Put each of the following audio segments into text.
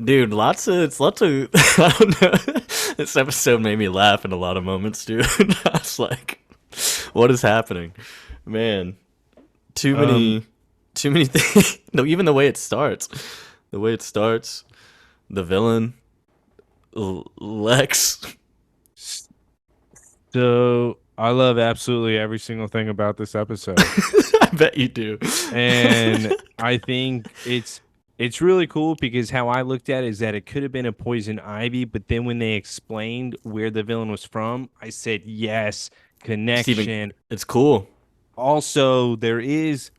Dude, lots of I don't know. This episode made me laugh in a lot of moments, dude. I was like, what is happening? Man, too Um, many too many things. No, even the way it starts. The way it starts, the villain, Lex. so I love absolutely every single thing about this episode. I bet you do. And I think it's really cool because how I looked at it is that it could have been a poison ivy, but then when they explained where the villain was from, I said yes, Steven, connection. it's cool. Also, there is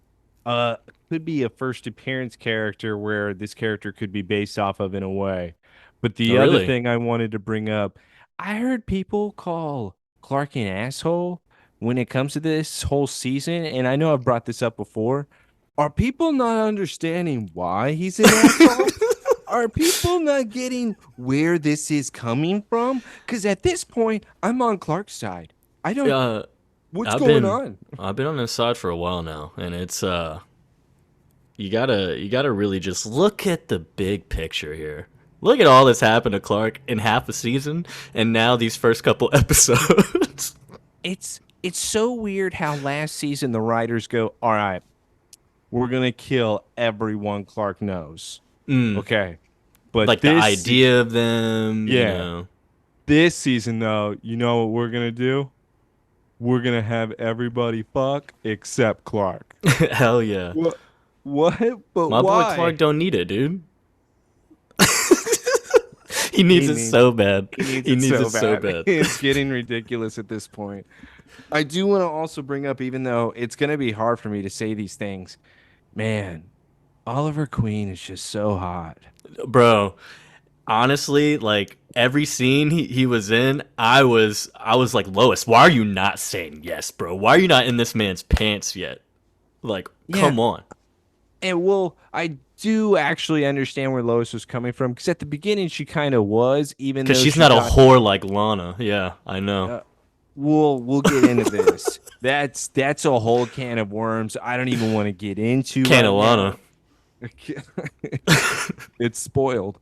uh could be a first appearance character where this character could be based off of in a way. But Oh, the other really? thing I wanted to bring up, I heard people call Clark an asshole when it comes to this whole season, and I know I've brought this up before. Are people not understanding why he's an asshole? Are people not getting where this is coming from? Because at this point, I'm on Clark's side. I don't. Uh, What's I've going been on? I've been on this side for a while now, and it's you gotta really just look at the big picture here. Look at all that's happened to Clark in half a season, and now these first couple episodes. It's so weird how last season the writers go, all right, we're gonna kill everyone Clark knows. mm, Okay. But like the idea of them, you yeah, know. this season though, you know what we're gonna do? We're gonna have everybody fuck except Clark. Hell yeah. What? What? But My boy Clark why? don't need it, dude. He He needs it needs so bad. he needs He it needs it so so bad. bad. It's getting ridiculous at this point. I do want to also bring up, even though it's gonna be hard for me to say these things, man, Oliver Queen is just so hot. Bro, honestly, like every scene he was in, I was like, Lois, why are you not saying yes, bro? Why are you not in this man's pants yet? Like, Yeah, come on. and well, I do actually understand where Lois was coming from because at the beginning she kind of was, even Cause though she's she not a got. whore like Lana. Yeah, I know. Uh, we'll get into this. That's a whole can of worms. I don't even want to get into Can right of now. Lana. It's spoiled.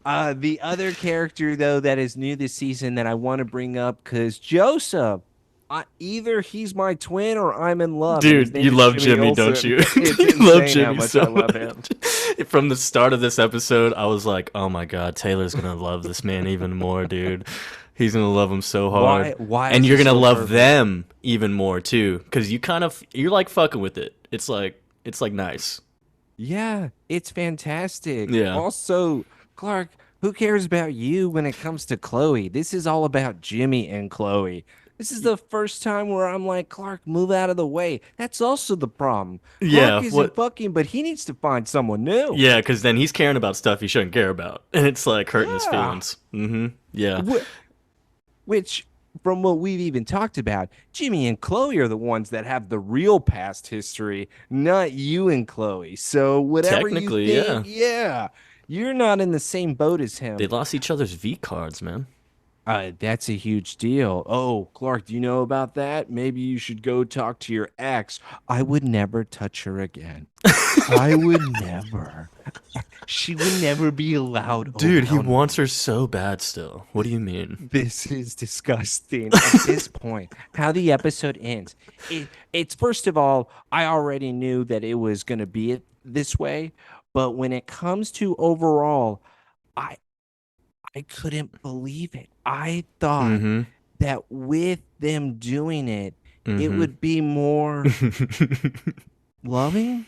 The other character though that is new this season that I want to bring up because Joseph, either he's my twin or I'm in love, and his Dude, name you is love Jimmy Jimmy, don't Olsen. you? It's You love insane how Jimmy much I so love him. much. From the start of this episode, I was like, oh my god, Taylor's gonna love this man even more, dude. He's gonna love him so hard. Why And is you're he gonna so love perfect? them even more too. Cause you're like fucking with it. It's like nice. Yeah, it's fantastic. Yeah. Also, Clark, who cares about you when it comes to Chloe? This is all about Jimmy and Chloe. This is the first time where I'm like, Clark, move out of the way. That's also the problem. Clark Yeah, isn't what fucking, but he needs to find someone new. yeah, cause then he's caring about stuff he shouldn't care about. And it's like hurting his Yeah. feelings. Mm-hmm. Yeah. Wh- Which, from what we've even talked about, Jimmy and Chloe are the ones that have the real past history, not you and Chloe. So, whatever you Technically, think, yeah. yeah, you're not in the same boat as They him. lost each other's V cards, man. That's a huge deal. Oh, Clark, do you know about that? Maybe you should go talk to your ex. I would never touch her again. I would never. She would never be allowed Dude, he around wants me. her so bad still. What do you mean? This is disgusting at this point. How the episode ends. It's first of all, I already knew that it was going to be this way, but when it comes to overall, I I couldn't believe it. I thought Mm-hmm. that with them doing it, it Mm-hmm. would be more loving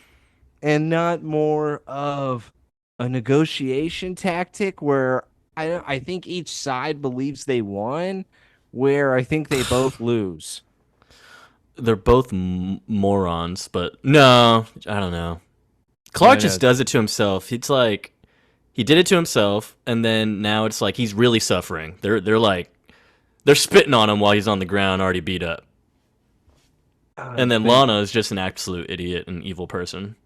and not more of a negotiation tactic where I think each side believes they won, where I think they both lose. They're both morons, but no, I don't know. Clark I just know. does it to himself. It's like he did it to himself, and then now it's like he's really suffering. They're spitting on him while he's on the ground, already beat up. And then But Lana is just an absolute idiot and evil person.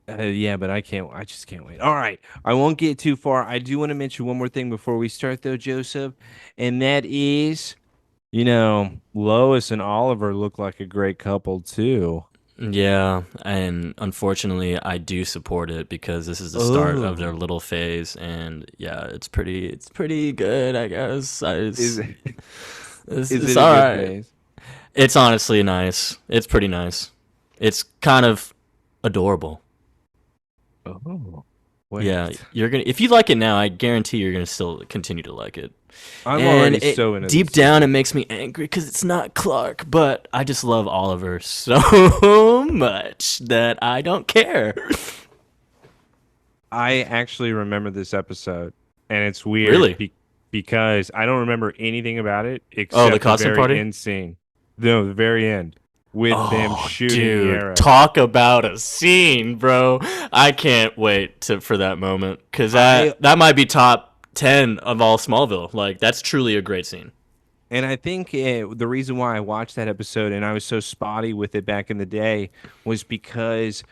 yeah, but I can't. I just can't wait. All right, I won't get too far. I do want to mention one more thing before we start, though, Joseph, and that is, Lois and Oliver look like a great couple too. Yeah, and unfortunately, I do support it because this is the start of their Oh, little phase, and yeah, it's pretty good, I guess. is is It's it a all good right. phase? It's honestly nice. It's pretty nice. It's kind of adorable. Oh, Yeah, wait. you're gonna if you like it now, I guarantee you're gonna still continue to like it. I'm And already so it into deep this down, it season. makes me angry because it's not Clark, but I just love Oliver so much that I don't care. I actually remember this episode, and it's weird Really? because I don't remember anything about it Oh, the except the costume very party? end scene. No, the very end with them Oh, shooting the dude, arrows. talk about a scene, bro. I can't wait for that moment because I that might be top 10 of all Smallville. Like, that's truly a great scene. And I think the reason why I watched that episode and I was so spotty with it back in the day was because,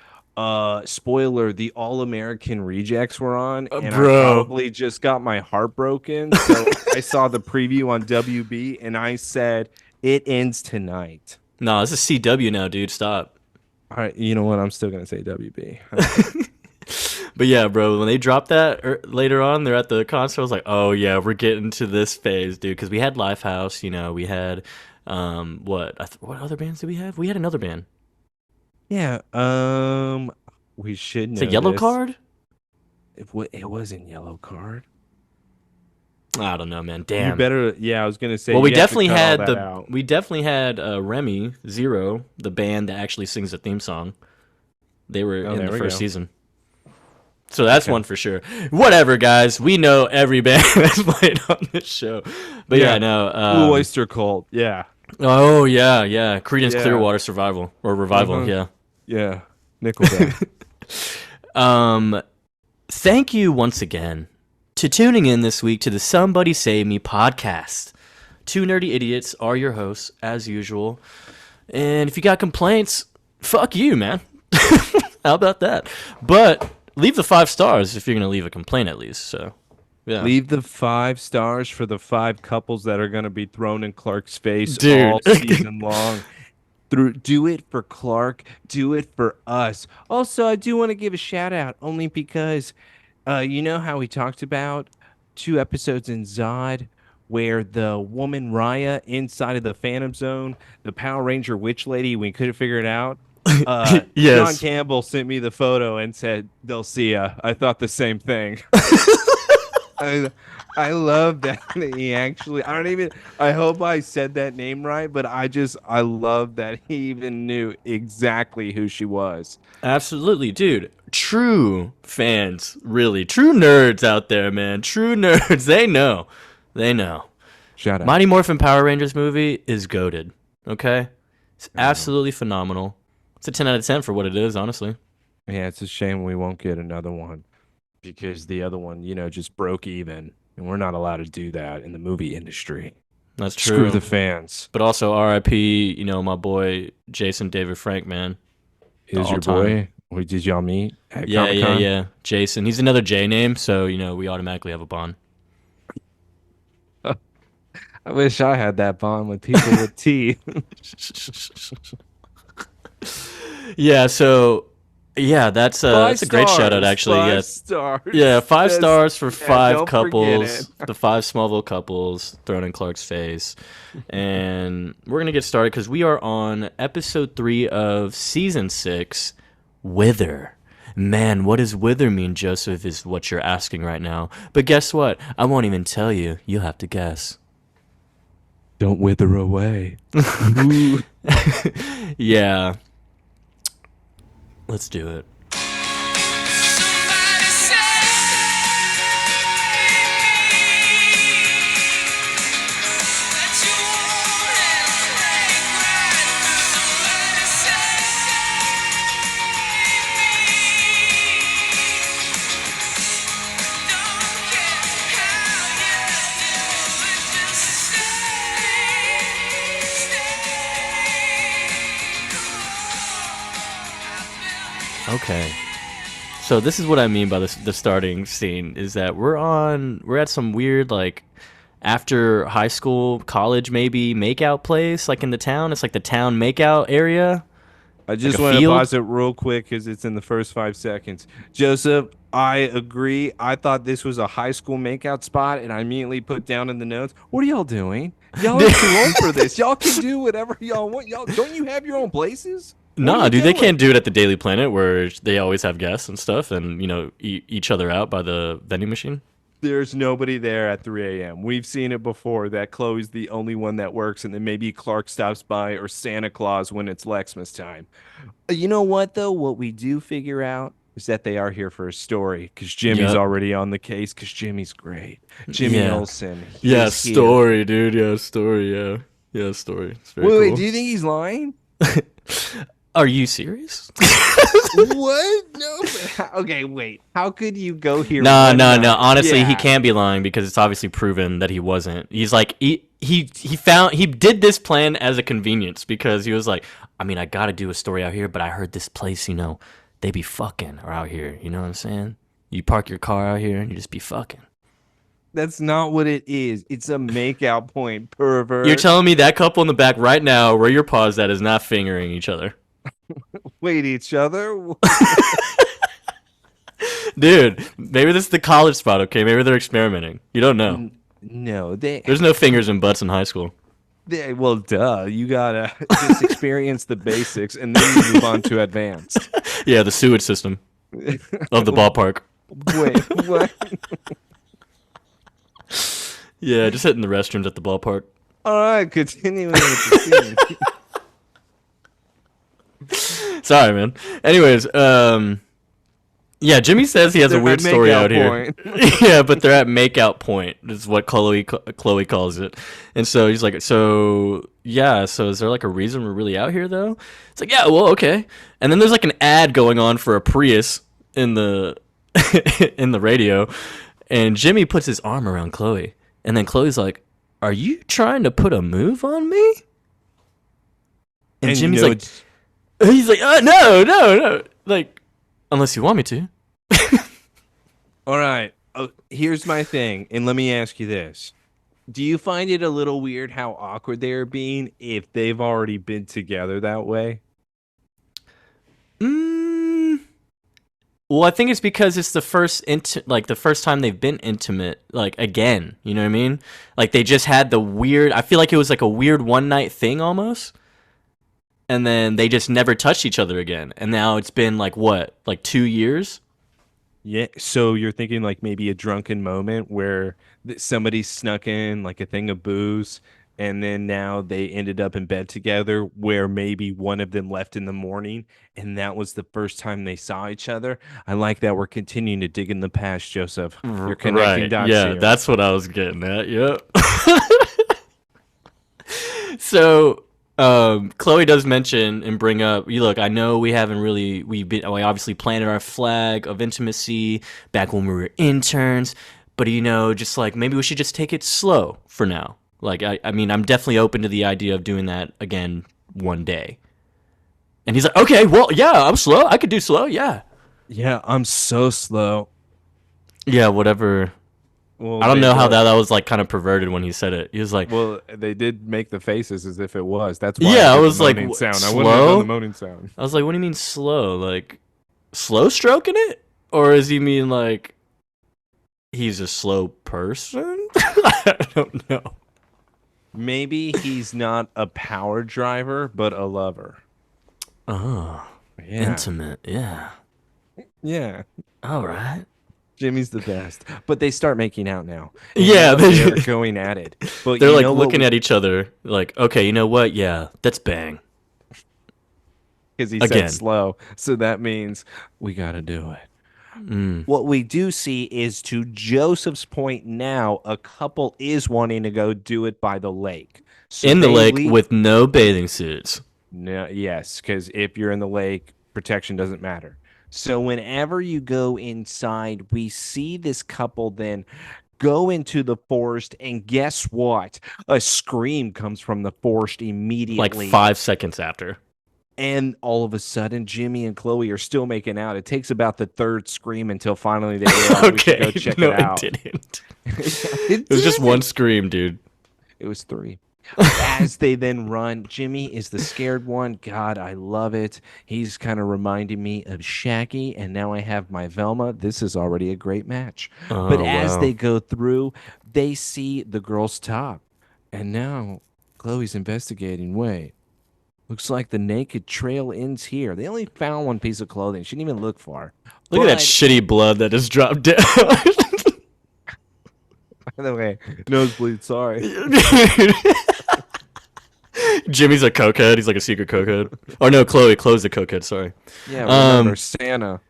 spoiler, the All American Rejects were on, and I Bro. probably just got my heart broken. So I saw the preview on WB and I said, it ends tonight. No, this is CW now, dude. Stop. All right, you know what? I'm still gonna say WB. I don't care. But yeah, bro, when they dropped that later on, they're at the concert. I was like, oh yeah, we're getting to this phase, dude. Because we had Lifehouse, we had what other bands did we have? We had another band. Yeah. We should It's a know Yellow this. Card. It was in Yellow Card. I don't know, man. You Damn. better. Yeah, I was gonna say Well, you have to cut all that out. we definitely had Remy Zero, the band that actually sings the theme song. They were Oh, in there the we first go. season. So that's Okay. one for sure. Whatever, guys. We know every band that's played on this show. But yeah, Yeah. no. Blue Oyster Cult. Yeah. Oh yeah, yeah. Creedence Yeah. Clearwater Survival or Revival. Uh-huh. Yeah. Yeah. Nickelback. Um. Thank you once again to tuning in this week to the Somebody Save Me podcast. Two nerdy idiots are your hosts as usual, and if you got complaints, fuck you, man. How about that? But leave the 5 stars if you're gonna leave a complaint at least. So yeah, Leave the 5 stars for the 5 couples that are gonna be thrown in Clark's face dude. all season long. Do it for Clark. Do it for us. Also, I do want to give a shout out only because you know how we talked about 2 episodes in Zod where the woman Raya inside of the Phantom Zone, the Power Ranger witch lady, we couldn't figure it out. John Yes. Campbell sent me the photo and said, "They'll see ya." I thought the same thing. I I love that he actually I don't even I hope I said that name right, but I love that he even knew exactly who she was. Absolutely, dude. True fans, really. True nerds out there, man. True nerds. They know. They know. Shout out. Mighty Morphin Power Rangers movie is goated. Okay? It's I know. absolutely phenomenal. It's a 10 out of 10 for what it is, honestly. Yeah, it's a shame we won't get another one because the other one, just broke even, and we're not allowed to do that in the movie industry. That's Screw true. the fans. But also RIP, my boy Jason David Frank, man. The Is all your time. boy? Did y'all meet at Yeah, Comic yeah, Con? yeah. Jason. He's another J name, so, we automatically have a bond. I wish I had that bond with people with T. Yeah, so yeah, Five that's a great shout out stars. actually. Five Yeah. Yeah, stars. 5 stars for Yeah, five don't forget it. couples, the 5 Smallville couples thrown in Clark's face. And we're going to get started cuz we are on episode 3 of season 6, Wither. Man, what does wither mean, Joseph, is what you're asking right now. But guess what? I won't even tell you. You'll have to guess. Don't wither away. Ooh. Yeah. Let's do it. Somebody save me. That you won't have to break right through. Somebody save me. Don't care how you do it, just stay. Okay. So this is what I mean by the starting scene is that we're at some weird like after high school, college maybe makeout place like in the town. It's like the town makeout area. I just a want to field? pause it real quick because it's in the first 5 seconds. Joseph, I agree. I thought this was a high school makeout spot, and I immediately put down in the notes, what are y'all doing? Y'all are too old for this. Y'all can do whatever y'all want. Y'all don't you have your own places? What are Nah, you dude, they doing? can't do it at the Daily Planet where they always have guests and stuff, and eat each other out by the vending machine. There's nobody there at 3 a.m. We've seen it before that Chloe's the only one that works, and then maybe Clark stops by or Santa Claus when it's Lexmas time. You know what, though? What we do figure out is that they are here for a story because Jimmy's Yep. already on the case because Jimmy's great. Jimmy Yeah. Olsen. Yeah, He's here. story, dude. Yeah, story. Yeah, yeah, story. It's very Wait, cool. wait, do you think he's lying? Are you serious? What? No. Okay, wait. How could you go here? No, one no, night? no. Honestly, he Yeah. can't be lying because it's obviously proven that he wasn't. He's like he did this plan as a convenience because he was like, I mean, I got to do a story out here, but I heard this place, they be fucking or out here. You know what I'm saying? You park your car out here and you just be fucking. That's not what it is. It's a makeout point, pervert. You're telling me that couple in the back right now, where your paws at, is not fingering each other, Wait, each other? dude? Maybe this is the college spot. Okay, maybe they're experimenting. You don't know. No, they There's no fingers and butts in high school. well, duh. You gotta just experience the basics and then you move on to advanced. Yeah, the sewage system of the ballpark. Wait, what? Yeah, just hitting the restrooms at the ballpark. All right, continuing with the scene. Sorry, man. Anyways, yeah, Jimmy says he has a They're weird at story makeout out here. point. Yeah, but they're at makeout point. Is what Chloe calls it. And so he's like, so is there like a reason we're really out here though? It's like, yeah, well, okay. And then there's like an ad going on for a Prius in the in the radio, and Jimmy puts his arm around Chloe, and then Chloe's like, "Are you trying to put a move on me?" And Jimmy's like, he's like, no, like, unless you want me to. All right. Here's my thing, and let me ask you this. Do you find it a little weird how awkward they are being if they've already been together that way? Well, I think it's because it's the first the first time they've been intimate, like again. You know what I mean? Like they just had the weird. I feel like it was like a weird one night thing almost, and then they just never touched each other again. And now it's been like what, like 2 years? Yeah, so you're thinking like maybe a drunken moment where somebody snuck in like a thing of booze and then now they ended up in bed together where maybe one of them left in the morning and that was the first time they saw each other. I like that we're continuing to dig in the past, Joseph. You're connecting Right. dots Yeah, here. that's what I was getting at. Yep. So Chloe does mention and bring up, look, I know we obviously planted our flag of intimacy back when we were interns, but just like maybe we should just take it slow for now. Like, I mean, I'm definitely open to the idea of doing that again one day. And he's like, okay, well, yeah, I'm slow. I could do slow. Yeah. Yeah, I'm so slow. Yeah, whatever. Well, I don't they know how were- that was like kind of perverted when he said it. He was like, Well, they did make the faces as if it was. That's why Yeah, I I did was the like, moaning sound. I slow? wouldn't have done the moaning sound. I was like, what do you mean slow? Like, slow stroking it? Or does he mean like he's a slow person? I don't know. Maybe he's not a power driver, but a lover. Oh, Yeah. intimate. Yeah. Yeah. All right. Jimmy's the best. But they start making out now. Yeah, they're going at it. But They're like looking at each other like, okay, you know what? Yeah, that's bang. because he again. said slow. So that means we got to do it. Mm. What we do see is, to Joseph's point now, a couple is wanting to go do it by the lake. So In the they lake leave- with no bathing suits. No, yes, because if you're in the lake, protection doesn't matter. So whenever you go inside, we see this couple then go into the forest, and guess what? A scream comes from the forest immediately. Like 5 seconds after. And all of a sudden, Jimmy and Chloe are still making out. It takes about the third scream until finally they realize we should Okay. go check No, it out. it didn't. It was just one scream, dude. It was 3. As they then run, Jimmy is the scared one. God, I love it. He's kind of reminding me of Shaggy, and now I have my Velma. This is already a great match. But Oh as wow. they go through, they see the girl's top. And now Chloe's investigating. Wait, looks like the naked trail ends here. They only found one piece of clothing. She didn't even look far. Look at that But, shitty blood that just dropped down. by the way, nosebleed, sorry. Jimmy's a cokehead. He's like a secret cokehead. Or no, Chloe's a cokehead. Sorry. Yeah, remember Um, Santa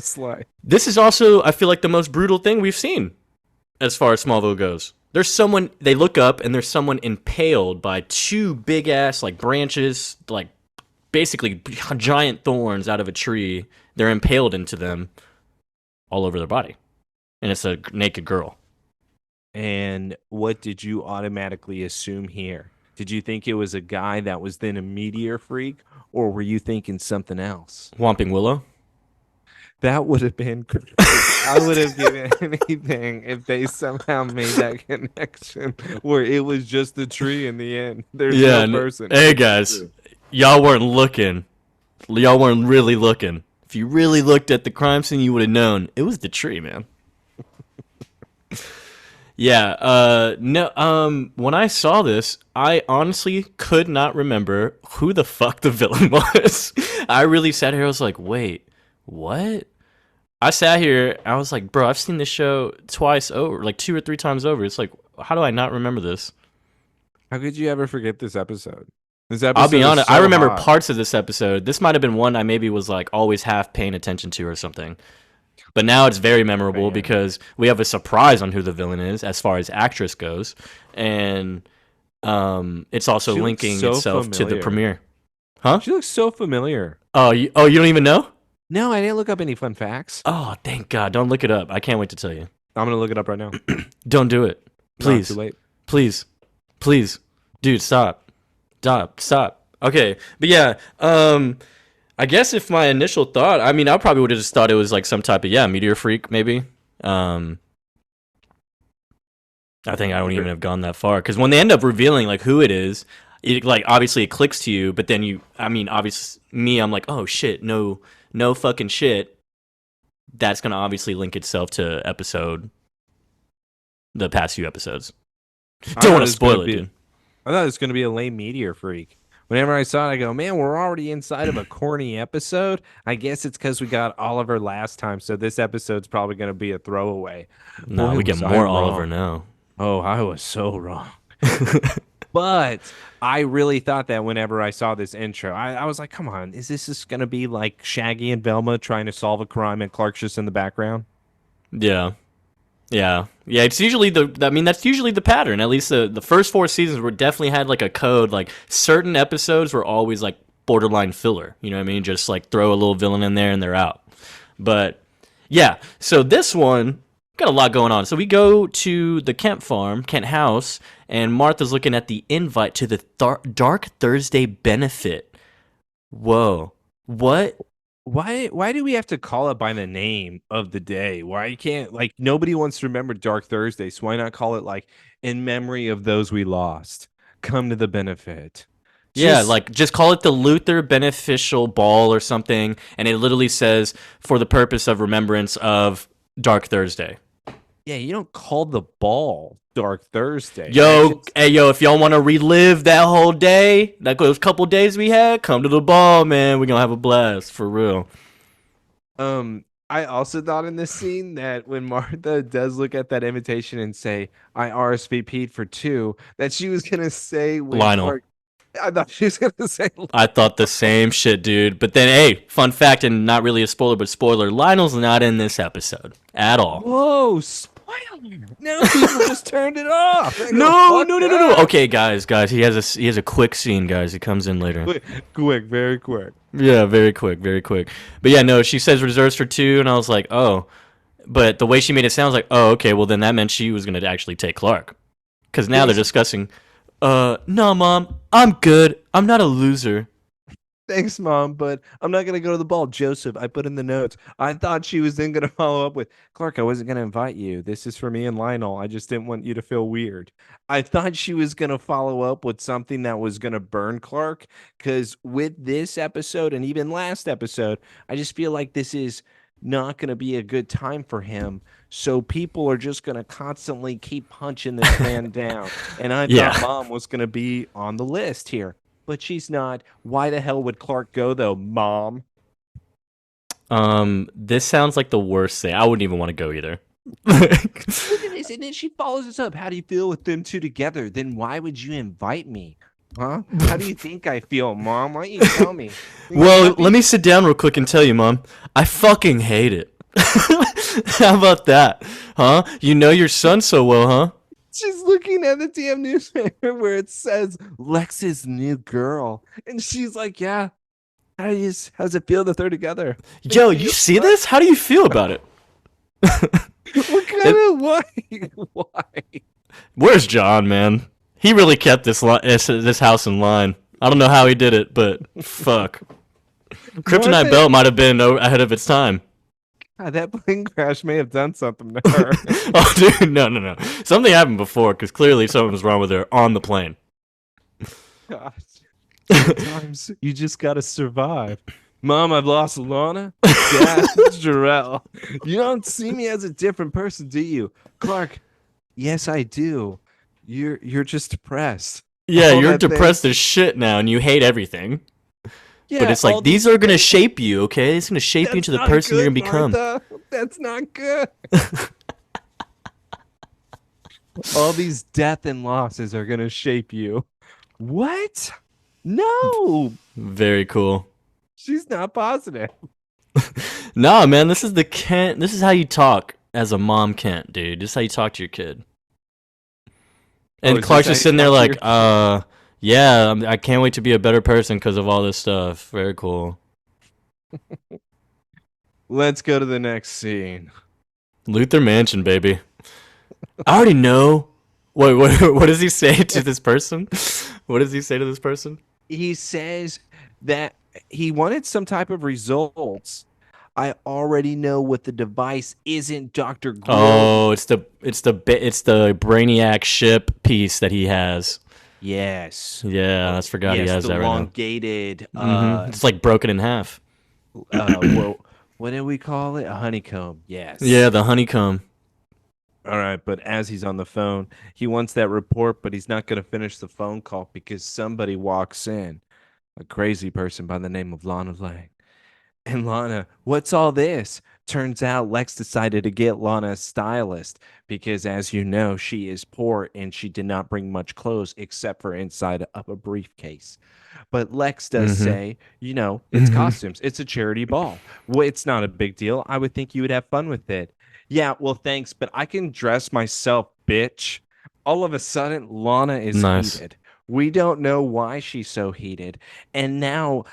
Sly. This is also, I feel like, the most brutal thing we've seen as far as Smallville goes. There's someone, they look up and there's someone impaled by two big ass like branches, like basically giant thorns out of a tree. They're impaled into them all over their body. And it's a naked girl. And what did you automatically assume here? Did you think it was a guy that was then a meteor freak, or were you thinking something else? Whomping Willow? That would have been great. I would have given anything if they somehow made that connection where it was just the tree in the end. There's no person. Hey guys, y'all weren't looking. Y'all weren't really looking. If you really looked at the crime scene, you would have known it was the tree, man. Yeah, no, when I saw this, I honestly could not remember who the fuck the villain was. I really sat here, I was like, wait, what? I sat here, I was like, bro, I've seen this show twice over, like 2 or 3 times over. It's like, how do I not remember this? How could you ever forget this episode? This I'll be episode is honest, so I remember hot. parts of this episode. This might have been one I maybe was like always half paying attention to or something. But now it's very memorable Man. because we have a surprise on who the villain is as far as actress goes. And it's also She looks linking so itself to the familiar. premiere. Huh? She looks so familiar. Oh, you don't even know? No, I didn't look up any fun facts. Oh, thank God. Don't look it up. I can't wait to tell you. I'm gonna look it up right now. Don't do it. No, Please. too late. Please. Please. Dude, stop. Stop. Okay. But yeah, I guess if my initial thought, I mean, I probably would have just thought it was like some type of, meteor freak, maybe. I think I don't even have gone that far. Because when they end up revealing, like, who it is, like, obviously it clicks to you. But then obviously, I'm like, oh, shit, no fucking shit. That's going to obviously link itself to the past few episodes. Don't want to spoil it, dude. I thought it was gonna be a lame meteor freak. Whenever I saw it, I go, man, we're already inside of a corny episode. I guess it's because we got Oliver last time, so this episode's probably gonna be a throwaway. No, Boy, we get was I more wrong. Oliver now. Oh, I was so wrong. But I really thought that whenever I saw this intro, I was like, come on, is this just gonna be like Shaggy and Velma trying to solve a crime and Clark's just in the background? Yeah. It's usually that's usually the pattern. At least the first 4 seasons were definitely had like a code. Like certain episodes were always like borderline filler. You know what I mean? Just like throw a little villain in there and they're out. But yeah, so this one got a lot going on. So we go to the Kent house, and Martha's looking at the invite to the Dark Thursday benefit. Whoa, what? Why do we have to call it by the name of the day? Why can't, like, nobody wants to remember Dark Thursday, so why not call it like in memory of those we lost? Come to the benefit. Yeah, Just- like just call it the Luther Beneficial Ball or something, and it literally says for the purpose of remembrance of Dark Thursday. yeah, you don't call the ball Dark Thursday. Yo, if y'all want to relive that whole day, like those couple days we had, come to the ball, man. We're gonna have a blast for real. I also thought in this scene that when Martha does look at that invitation and say, I RSVP'd for 2, that she was gonna say when Lionel. Clark- I thought she was gonna say I thought the same shit, dude. But then, hey, fun fact, and not really a spoiler, but spoiler: Lionel's not in this episode at all. whoa, spoiler. No, people just turned it off. They go, No. "Fuck that." Okay, guys, he has a quick scene, guys. He comes in later. Quick, very quick. Yeah, very quick. But yeah, no, she says reserves for 2, and I was like, oh. But the way she made it sound, I was like, oh, okay, well, then that meant she was going to actually take Clark. Because now they're discussing, no, Mom, I'm good. I'm not a loser. Thanks, Mom, but I'm not gonna go to the ball. Joseph, I put in the notes. I thought she was then gonna follow up with Clark. I wasn't gonna invite you. This is for me and Lionel. I just didn't want you to feel weird. I thought she was gonna follow up with something that was gonna burn Clark. Because with this episode and even last episode, I just feel like this is not gonna be a good time for him. So people are just gonna constantly keep punching this man down. And I Yeah. thought Mom was gonna be on the list here. But she's not. Why the hell would Clark go though, Mom? This sounds like the worst thing. I wouldn't even want to go either. Look at this, and then she follows us up. How do you feel with them two together? Then why would you invite me? Huh? How do you think I feel, Mom? Why don't you tell me? Well, let me sit down real quick and tell you, Mom. I fucking hate it. How about that? Huh? You know your son so well, huh? She's looking at the damn newspaper where it says Lex's new girl, and she's like, "Yeah, how's it feel that they're together?" Yo, you see this? How do you feel about it? What kind of why? Why? Where's John, man? He really kept this house in line. I don't know how he did it, but fuck. Kryptonite Martha- Belt might have been ahead of its time. God, that plane crash may have done something to her. Oh, dude, no. Something happened before, because clearly something was wrong with her on the plane. Gosh. Sometimes you just gotta survive. Mom, I've lost Lana. Dad, it's Jarrell. You don't see me as a different person, do you? Clark, yes, I do. You're just depressed. Yeah, All you're that thing- depressed as shit now, and you hate everything. Yeah, But it's all like, these are going to shape you, okay? It's going to shape you That's into the not person you're good, going to become. Martha. That's not good. All these death and losses are gonna shape you. What? No, Very cool. she's not positive. Nah, man, this is the Kent. This is how you talk as a mom Kent, dude. This is how you talk to your kid. And is this Clark's how just you sitting there talk to like, yeah, I can't wait to be a better person because of all this stuff. Very cool. Let's go to the next scene. Luther Mansion, baby. I already know. What does he say to this person? What does he say to this person? He says that he wanted some type of results. I already know what the device isn't, Dr. Grill. Oh, it's the Brainiac ship piece that he has. Yes. Yeah, I forgot Yes, he has the that right now. elongated It's like broken in half. what do we call it? A honeycomb. Yes. Yeah, the honeycomb. All right, but as he's on the phone, he wants that report, but he's not going to finish the phone call because somebody walks in, a crazy person by the name of Lana Lang. And Lana, what's all this? Turns out Lex decided to get Lana a stylist because, as you know, she is poor and she did not bring much clothes except for inside of a briefcase. But Lex does say, it's costumes. It's a charity ball. Well, it's not a big deal. I would think you would have fun with it. Yeah, well, thanks, but I can dress myself, bitch. All of a sudden, Lana is Nice. heated. We don't know why she's so heated. And now,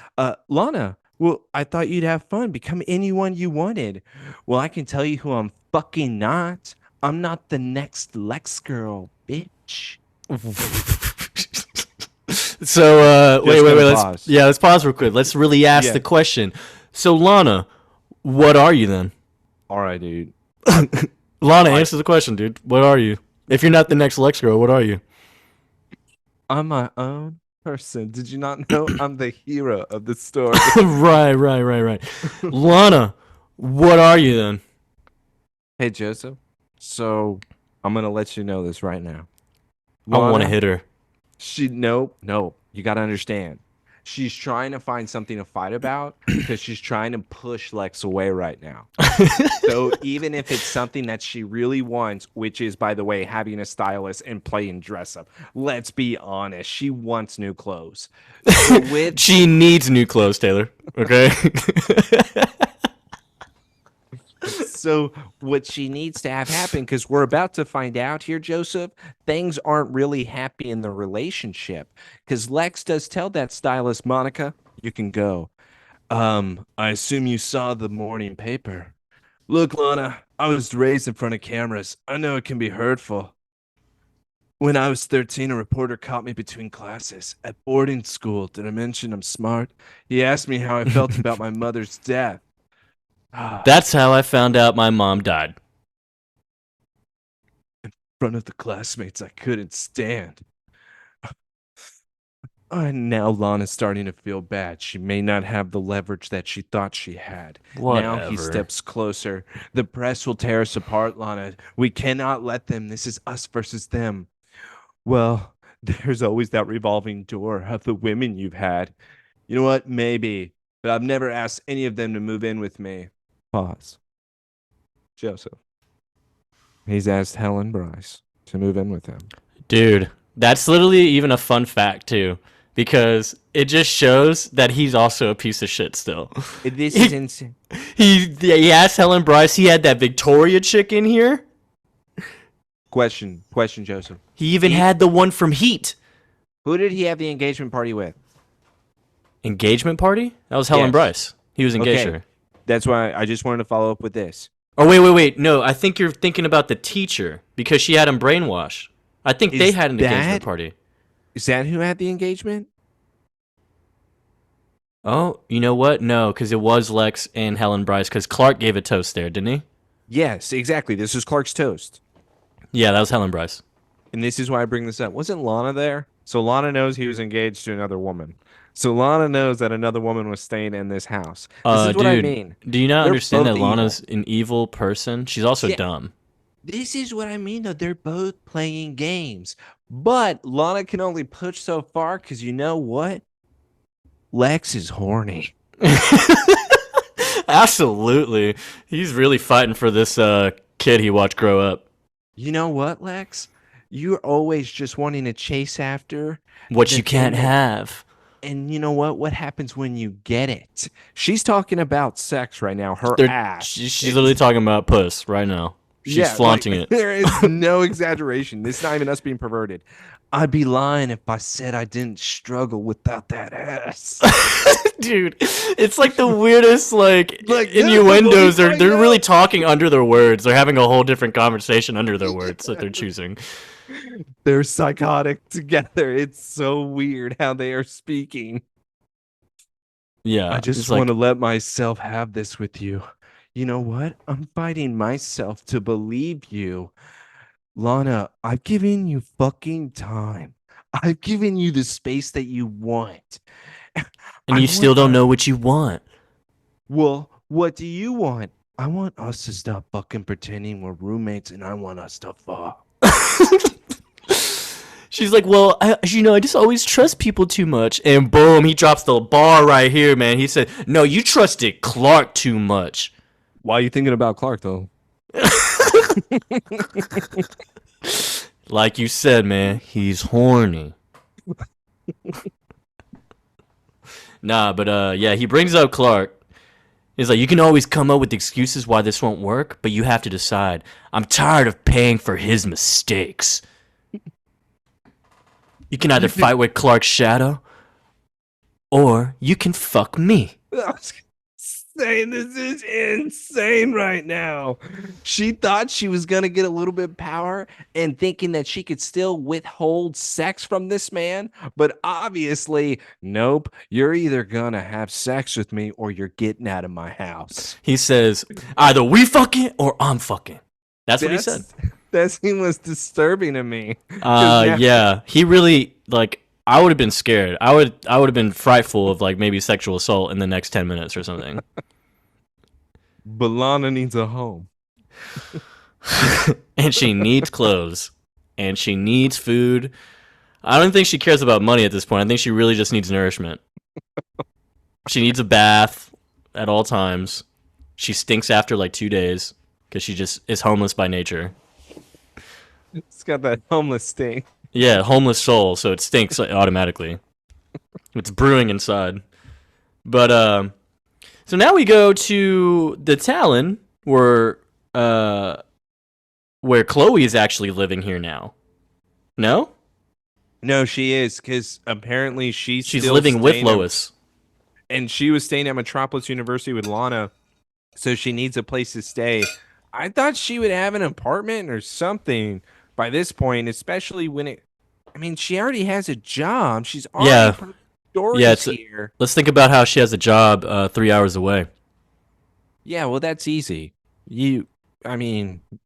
Lana, well, I thought you'd have fun. Become anyone you wanted. Well, I can tell you who I'm fucking not. I'm not the next Lex girl, bitch. So, wait. gonna pause. Let's pause real quick. Let's really ask Yeah. the question. So, Lana, what are you then? All right, dude. Lana, answer the question, dude. What are you? If you're not the next Lex girl, what are you? I'm my own person. Did you not know I'm the hero of the story? right. Lana, what are you then? Hey, Joseph. So I'm gonna let you know this right now. I want to Lana, hit her. No. You gotta understand. She's trying to find something to fight about because she's trying to push Lex away right now. So even if it's something that she really wants, which is, by the way, having a stylist and playing dress up, let's be honest, she wants new clothes. So with She needs new clothes, Taylor. Okay. So what she needs to have happen, because we're about to find out here, Joseph, things aren't really happy in the relationship. Because Lex does tell that stylist, Monica, you can go. I assume you saw the morning paper. Look, Lana, I was raised in front of cameras. I know it can be hurtful. When I was 13, a reporter caught me between classes at boarding school. Did I mention I'm smart? He asked me how I felt about my mother's death. That's how I found out my mom died. In front of the classmates I couldn't stand. And now Lana's starting to feel bad. She may not have the leverage that she thought she had. Now he Whatever. steps closer. The press will tear us apart, Lana. We cannot let them. This is us versus them. Well, there's always that revolving door of the women you've had. You know what? Maybe. But I've never asked any of them to move in with me. Pause. Joseph. He's asked Helen Bryce to move in with him. Dude, that's literally even a fun fact, too. Because it just shows that he's also a piece of shit still. This is insane. He asked Helen Bryce, he had that Victoria chick in here. Question, Joseph. He even had the one from Heat. Who did he have the engagement party with? Engagement party? That was Helen Yes. Bryce. He was engaged to Okay. her. That's why I just wanted to follow up with this. Oh, wait. No, I think you're thinking about the teacher because she had him brainwashed. I think they Is had an engagement that- party. Is that who had the engagement? Oh, you know what? No, because it was Lex and Helen Bryce because Clark gave a toast there, didn't he? Yes, exactly. This is Clark's toast. Yeah, that was Helen Bryce. And this is why I bring this up. Wasn't Lana there? So Lana knows he was engaged to another woman. So Lana knows that another woman was staying in this house. This is what I Dude, mean. do you not They're understand that both Lana's an evil person? She's also Yeah. dumb. This is what I mean, though. They're both playing games. But Lana can only push so far because you know what? Lex is horny. Absolutely. He's really fighting for this kid he watched grow up. You know what, Lex? You're always just wanting to chase after What the you can't thing that- have. And you know what? What happens when you get it? She's talking about sex right now. Her They're- ass. She's literally talking about puss right now. She's Yeah, flaunting like, it. There is no exaggeration. This is not even us being perverted. I'd be lying if I said I didn't struggle without that ass. Dude, it's like the weirdest like Like, innuendos. yeah, They're I really know. talking under their words. They're having a whole different conversation under their words that they're choosing. They're psychotic together. It's so weird how they are speaking. Yeah, I just it's like, want to let myself have this with you. You know what? I'm fighting myself to believe you. Lana, I've given you fucking time. I've given you the space that you want. and you still don't know what you want. Well, what do you want? I want us to stop fucking pretending we're roommates and I want us to fuck. She's like, well, I just always trust people too much. And boom, he drops the bar right here, man. He said, no, you trusted Clark too much. Why are you thinking about Clark, though? Like you said, man, he's horny. Nah, but yeah, he brings up Clark. He's like, you can always come up with excuses why this won't work, but you have to decide. I'm tired of paying for his mistakes. You can either fight with Clark's shadow, or you can fuck me. Saying this is insane right now. She thought she was gonna get a little bit of power and thinking that she could still withhold sex from this man, but obviously, nope. You're either gonna have sex with me or you're getting out of my house. He says, either we fucking or I'm fucking. That's what he said. That scene was disturbing to me. 'Cause now- Yeah, he really like. I would have been scared. I would have been frightful of like maybe sexual assault in the next 10 minutes or something. But Lana needs a home. And she needs clothes, and she needs food. I don't think she cares about money at this point. I think she really just needs nourishment. She needs a bath at all times. She stinks after like 2 days because she just is homeless by nature. It's got that homeless sting. Yeah, homeless soul, so it stinks like, automatically. It's brewing inside. But so now we go to the Talon where Chloe is actually living here now. No? No, she is, because apparently she's still living with staying at- Lois. and she was staying at Metropolis University with Lana, so she needs a place to stay. I thought she would have an apartment or something, by this point, especially when she already has a job. She's Yeah. already put stories Yeah, it's- here. Let's think about how she has a job 3 hours away. Yeah, well, that's easy.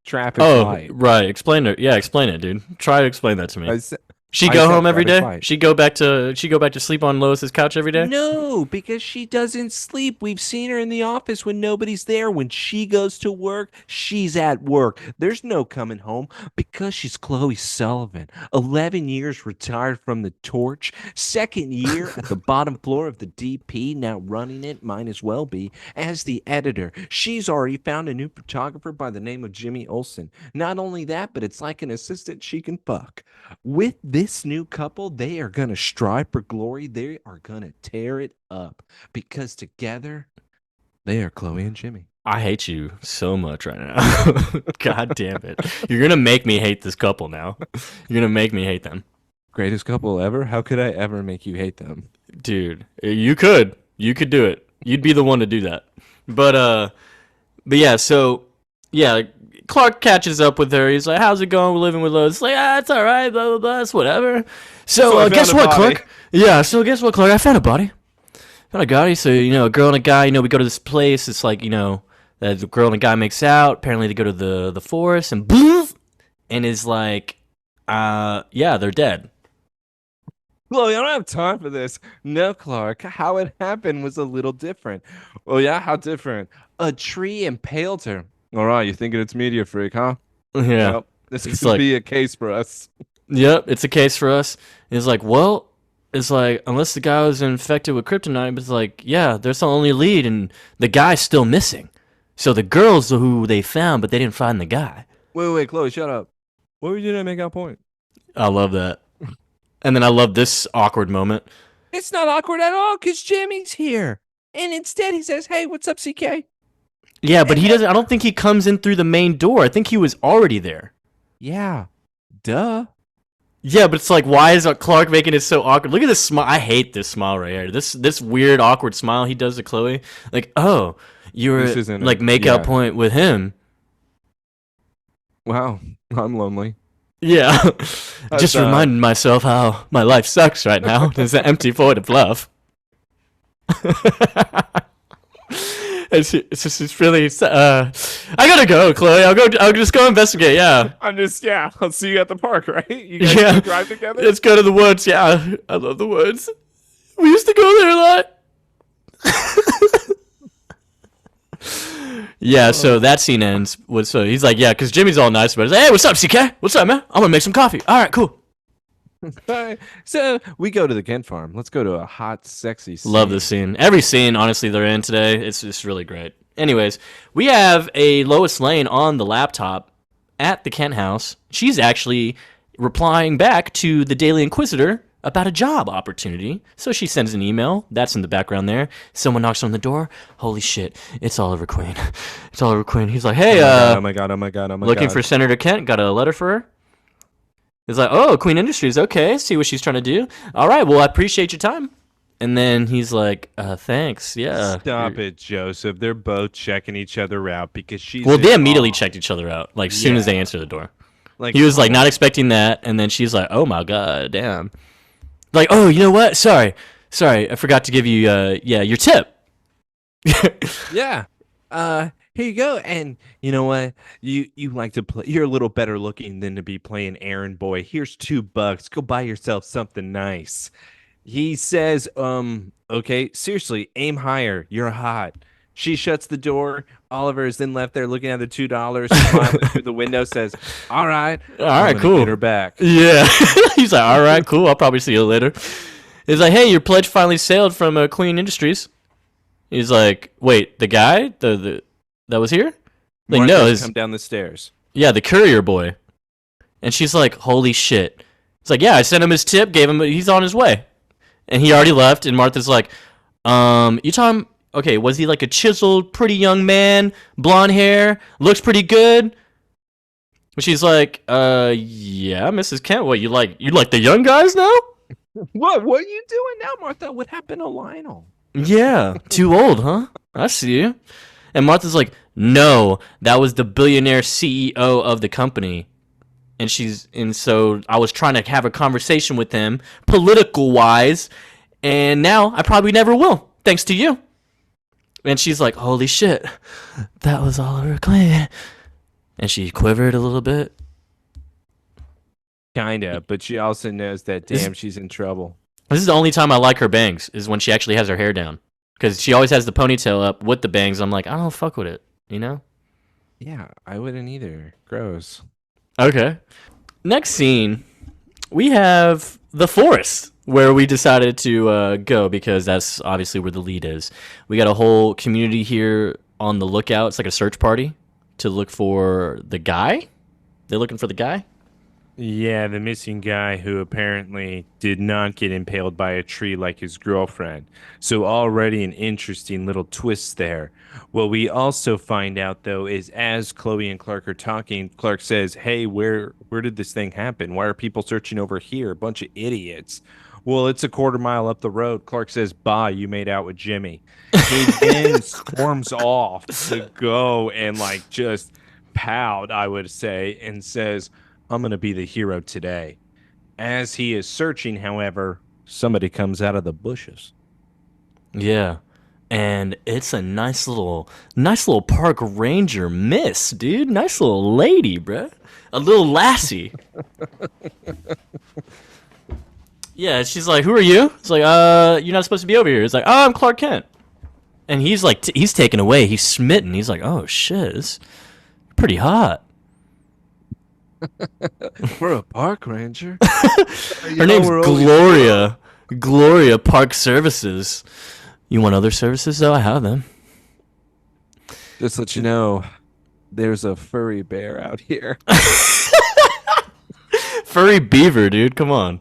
Traffic Oh, light. right. Explain it. Yeah, explain it, dude. Try to explain that to me. I said- She I go said home every traffic day? light. She go back to sleep on Lois's couch every day? No, because she doesn't sleep. We've seen her in the office when nobody's there. When she goes to work, she's at work. There's no coming home because she's Chloe Sullivan. 11 years retired from the Torch. Second year at the bottom floor of the DP. Now running it, might as well be, as the editor. She's already found a new photographer by the name of Jimmy Olsen. Not only that, but it's like an assistant she can fuck. With this new couple, they are going to strive for glory. They are going to tear it up because together they are Chloe and Jimmy. I hate you so much right now. God damn it. You're going to make me hate this couple now. You're going to make me hate them. Greatest couple ever? How could I ever make you hate them? Dude, you could. You could do it. You'd be the one to do that. But yeah, so yeah, Clark catches up with her. He's like, "How's it going? We're living with Lois." It's like, it's all right, blah blah blah. It's whatever. So, I guess found a what, body. Clark? Yeah. So guess what, Clark? I found a body. Found a guy. So a girl and a guy. We go to this place. It's like that the girl and a guy makes out. Apparently, they go to the forest and boom, and is like, yeah, they're dead. Chloe, I don't have time for this. No, Clark. How it happened was a little different. Oh, yeah? How different? A tree impaled her. All right, you thinking it's media freak, huh? Yeah. Well, this It's could like- be a case for us. Yep, it's a case for us. It's like, well, it's like, unless the guy was infected with kryptonite, but it's like, yeah, there's the only lead, and the guy's still missing. So the girls are who they found, but they didn't find the guy. Wait, Chloe, shut up. What were you doing to make our point? I love that. And then I love this awkward moment. It's not awkward at all because Jimmy's here. And instead he says, "Hey, what's up, CK?" Yeah, but he doesn't. I don't think he comes in through the main door. I think he was already there. Yeah. Duh. Yeah, but it's like, why is Clark making it so awkward? Look at this smile. I hate this smile right here. This weird, awkward smile he does to Chloe. Like, oh, you were This isn't like a- make yeah. out point with him. Wow. I'm lonely. Yeah. Just That's, reminding myself how my life sucks right now. There's an empty void of love. It's really. I gotta go, Chloe. I'll just go investigate. Yeah. I'll see you at the park, right? You guys Yeah. can drive together? Let's go to the woods. Yeah, I love the woods. We used to go there a lot. Yeah, so that scene ends with he's like, yeah, because Jimmy's all nice, but he's like, hey, what's up, CK? What's up, man? I'm gonna make some coffee. All right, cool. Alright, so we go to the Kent farm. Let's go to a hot, sexy scene. Love this scene. Every scene, honestly, they're in today. It's just really great. Anyways, we have a Lois Lane on the laptop at the Kent house. She's actually replying back to the Daily Inquisitor about a job opportunity. So she sends an email. That's in the background there. Someone knocks on the door. Holy shit. It's Oliver Queen. It's Oliver Queen. He's like, hey, Oh my god. looking for Senator Kent. Got a letter for her. He's like, oh, Queen Industries. Okay, see what she's trying to do. All right, well, I appreciate your time. And then he's like, thanks. Yeah. Stop it, Joseph. They're both checking each other out because she's. Well, they in immediately awe. checked each other out, like, soon as they Yeah. answer the door. Like, He was like not expecting that, and then she's like, "Oh my god, damn!" Like, oh, you know what? Sorry, I forgot to give you, your tip. yeah. Here you go. And you know what? You like to play. You're a little better looking than to be playing errand boy. Here's $2. Go buy yourself something nice. He says, okay, seriously, aim higher. You're hot. She shuts the door. Oliver is then left there looking at the $2, smiling through the window, says, all right, All right, I'm gonna cool. Get her back. Yeah, he's like, "All right, cool. I'll probably see you later." He's like, "Hey, your pledge finally sailed from Queen Industries." He's like, "Wait, the guy, the that was here?" Like, Martha no, has his come down the stairs. yeah, the courier boy. And she's like, "Holy shit!" It's like, "Yeah, I sent him his tip, gave him, he's on his way," and he already left. And Martha's like, you talking?" Okay, was he like a chiseled, pretty young man, blonde hair, looks pretty good? She's like, yeah, Mrs. Kent. What, you like the young guys now? What are you doing now, Martha? What happened to Lionel? Yeah, too old, huh? I see you. And Martha's like, no, that was the billionaire CEO of the company. And so I was trying to have a conversation with him, political wise, and now I probably never will, thanks to you. And she's like, holy shit, that was Oliver Queen. And she quivered a little bit. Kinda, but she also knows that damn, she's in trouble. This is the only time I like her bangs, is when she actually has her hair down. Because she always has the ponytail up with the bangs. I'm like, I don't fuck with it, you know? Yeah, I wouldn't either. Gross. Okay. Next scene, we have the forest where we decided to go because that's obviously where the lead is. We got a whole community here on the lookout. It's like a search party to look for the guy. They're looking for the guy. Yeah, the missing guy who apparently did not get impaled by a tree like his girlfriend. So already an interesting little twist there. What we also find out though is as Chloe and Clark are talking, Clark says, "Hey, where did this thing happen? Why are people searching over here? A bunch of idiots." Well, it's a quarter mile up the road. Clark says, "Bye, you made out with Jimmy." He then storms off to go and like just pout, I would say, and says, "I'm going to be the hero today." As he is searching, however, somebody comes out of the bushes. Yeah. And it's a nice little park ranger miss, dude. Nice little lady, bruh. A little lassie. Yeah, she's like, "Who are you?" It's like, you're not supposed to be over here." It's like, "Oh, I'm Clark Kent." And he's like, he's taken away. He's smitten. He's like, "Oh, shit. It's pretty hot." For a park ranger. Her name's Gloria. Gloria Park Services. You want other services, though? I have them. Just let you know, there's a furry bear out here. Furry beaver, dude. Come on.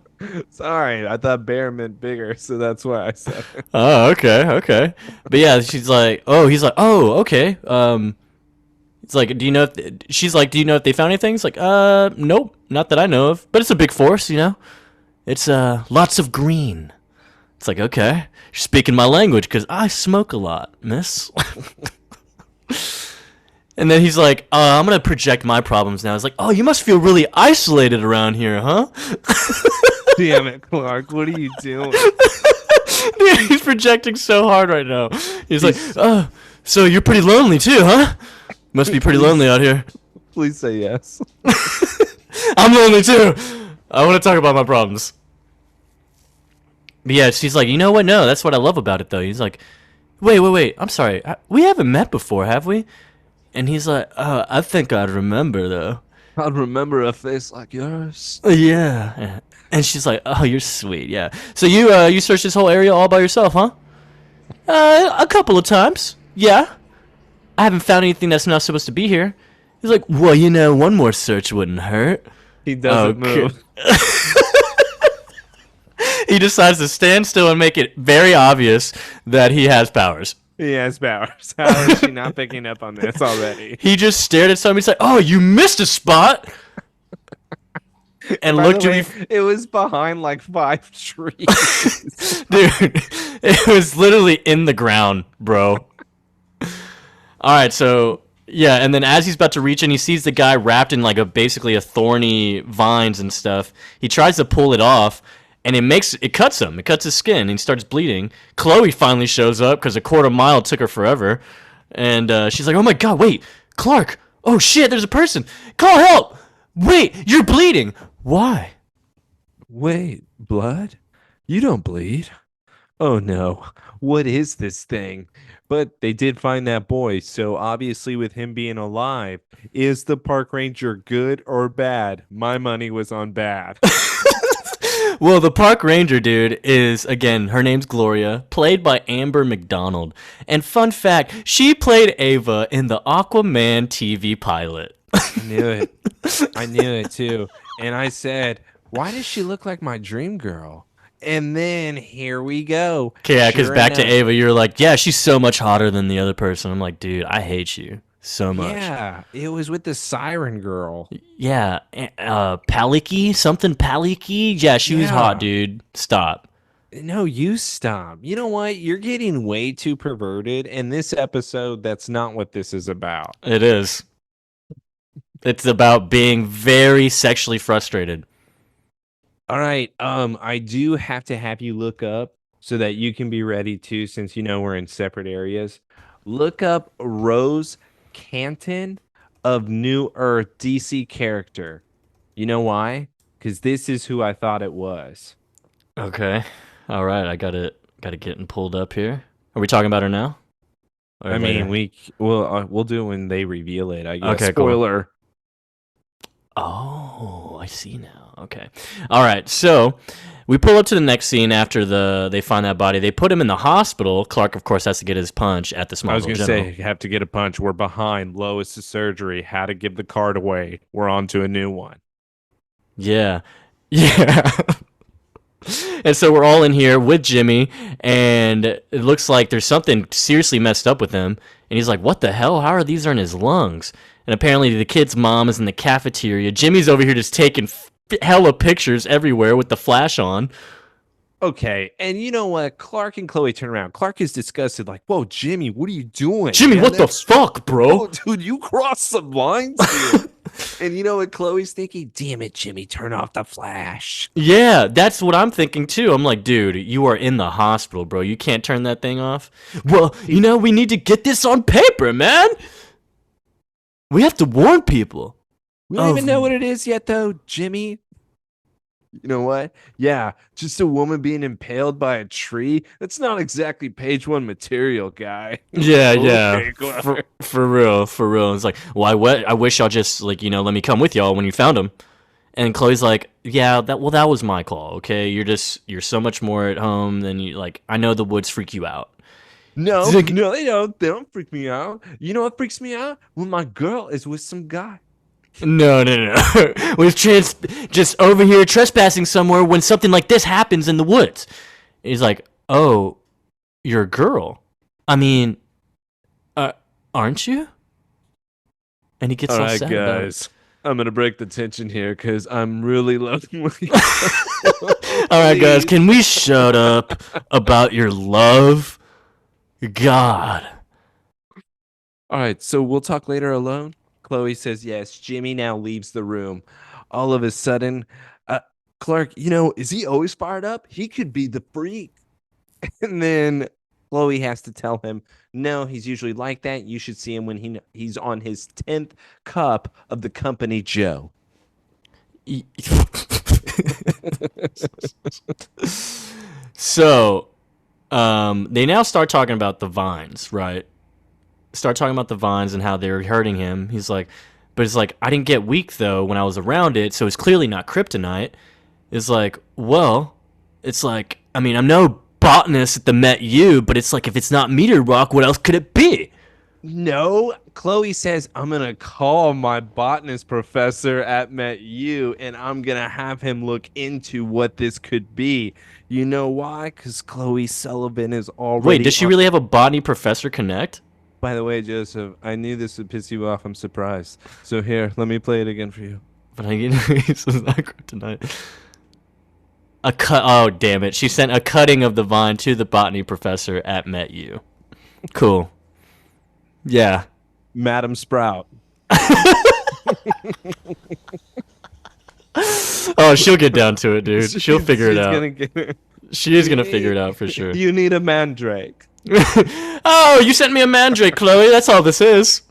Sorry, I thought bear meant bigger, so that's why I said it. Oh, okay. But yeah, she's like, oh, he's like, oh, okay. It's like, do you know if she's like, do you know if they found anything? It's like, nope, not that I know of. But it's a big forest, you know. It's lots of green. It's like, okay, you're speaking my language because I smoke a lot, miss. And then he's like, I'm gonna project my problems now. It's like, oh, you must feel really isolated around here, huh? Damn it, Clark, what are you doing? Dude, he's projecting so hard right now. He's like, oh, so you're pretty lonely too, huh? Must be pretty lonely out here. Please say yes. I'm lonely too. I want to talk about my problems. But yeah, she's like, you know what? No, that's what I love about it, though. He's like, wait. I'm sorry. We haven't met before, have we? And he's like, I think I'd remember, though. I'd remember a face like yours. Yeah. And she's like, oh, you're sweet, yeah. So you searched this whole area all by yourself, huh? A couple of times, yeah. I haven't found anything that's not supposed to be here. He's like, well, you know, one more search wouldn't hurt. He doesn't move. He decides to stand still and make it very obvious that he has powers. He has powers. How is she not picking up on this already? He just stared at somebody. He's like, oh, you missed a spot. And looked at me. It was behind like 5 trees. Dude, it was literally in the ground, bro. All right, so yeah, and then as he's about to reach in, he sees the guy wrapped in like basically a thorny vines and stuff. He tries to pull it off, and it cuts him. It cuts his skin, and he starts bleeding. Chloe finally shows up because a quarter mile took her forever, and she's like, "Oh my god, wait, Clark! Oh shit, there's a person! Call help! Wait, you're bleeding! Why?" Wait, blood? You don't bleed. Oh no, what is this thing? But they did find that boy, so obviously with him being alive, is the park ranger good or bad? My money was on bad. Well, the park ranger, dude, is, again, her name's Gloria, played by Amber McDonald. And fun fact, she played Ava in the Aquaman TV pilot. I knew it. I knew it too. And I said, why does she look like my dream girl? And then here we go. Okay, yeah, because Sure back to enough. Ava, you're like, yeah, she's so much hotter than the other person. I'm like, dude, I hate you so much. Yeah, it was with the siren girl. Yeah, Paliki, something Paliki. Yeah, she was Yeah. hot, dude. Stop. No, you stop. You know what? You're getting way too perverted. In this episode, that's not what this is about. It is. It's about being very sexually frustrated. All right. I do have to have you look up so that you can be ready too, since we're in separate areas. Look up Rose Canton of New Earth DC character. You know why? Because this is who I thought it was. Okay. All right. I got it getting pulled up here. Are we talking about her now? Or I later? mean, we'll do it when they reveal it. I guess. Okay, cool. Spoiler. Oh, I see now. Okay. All right. So we pull up to the next scene after they find that body. They put him in the hospital. Clark, of course, has to get his punch at the Smallville I was going to General. say, have to get a punch. We're behind Lois' surgery. How to give the card away. We're on to a new one. Yeah. Yeah. And so we're all in here with Jimmy, and it looks like there's something seriously messed up with him. And he's like, what the hell? How are these in his lungs? And apparently the kid's mom is in the cafeteria. Jimmy's over here just taking hella pictures everywhere with the flash on. Okay, and you know what? Clark and Chloe turn around. Clark is disgusted, like, whoa, Jimmy, what are you doing? Jimmy, man? what the fuck, bro? Oh, dude, you crossed some lines here. And you know what Chloe's thinking? Damn it, Jimmy, turn off the flash. Yeah, that's what I'm thinking too. I'm like, dude, you are in the hospital, bro. You can't turn that thing off. Well, we need to get this on paper, man. We have to warn people. We don't even know what it is yet, though, Jimmy. You know what? Yeah, just a woman being impaled by a tree. That's not exactly page one material, guy. Yeah, Okay, yeah. Clark. For real. It's like, well, I wish y'all just let me come with y'all when you found him. And Chloe's like, yeah, that was my call. Okay, you're so much more at home than you like. I know the woods freak you out. No, they don't. They don't freak me out. You know what freaks me out? When my girl is with some guy. No. We're just over here trespassing somewhere when something like this happens in the woods. And he's like, oh, you're a girl. I mean, aren't you? And he gets all right, sad guys. I'm gonna break the tension here because I'm really lonely. All right, guys, can we shut up about your love? God. All right, so we'll talk later alone. Chloe says yes. Jimmy now leaves the room. All of a sudden, Clark, is he always fired up? He could be the freak. And then Chloe has to tell him, no, he's usually like that. You should see him when he's on his 10th cup of the company Joe. So, they now start talking about the vines, right? Start talking about the vines and how they're hurting him. He's like, but it's like, I didn't get weak though when I was around it, so it's clearly not kryptonite. It's like, well, it's like, I mean, I'm no botanist at the Met U, but it's like, if it's not meteor rock, what else could it be? No, Chloe says, I'm going to call my botanist professor at Met U and I'm going to have him look into what this could be. You know why? Because Chloe Sullivan is already... Wait, does she really have a botany professor connect? By the way, Joseph, I knew this would piss you off. I'm surprised. So here, let me play it again for you. But it's not kryptonite. Oh, damn it. She sent a cutting of the vine to the botany professor at Met U. Cool. Yeah. Madam Sprout. Oh, she'll get down to it, dude. She'll figure it out. She is going to figure it out for sure. You need a mandrake. Oh, you sent me a mandrake, Chloe. That's all this is.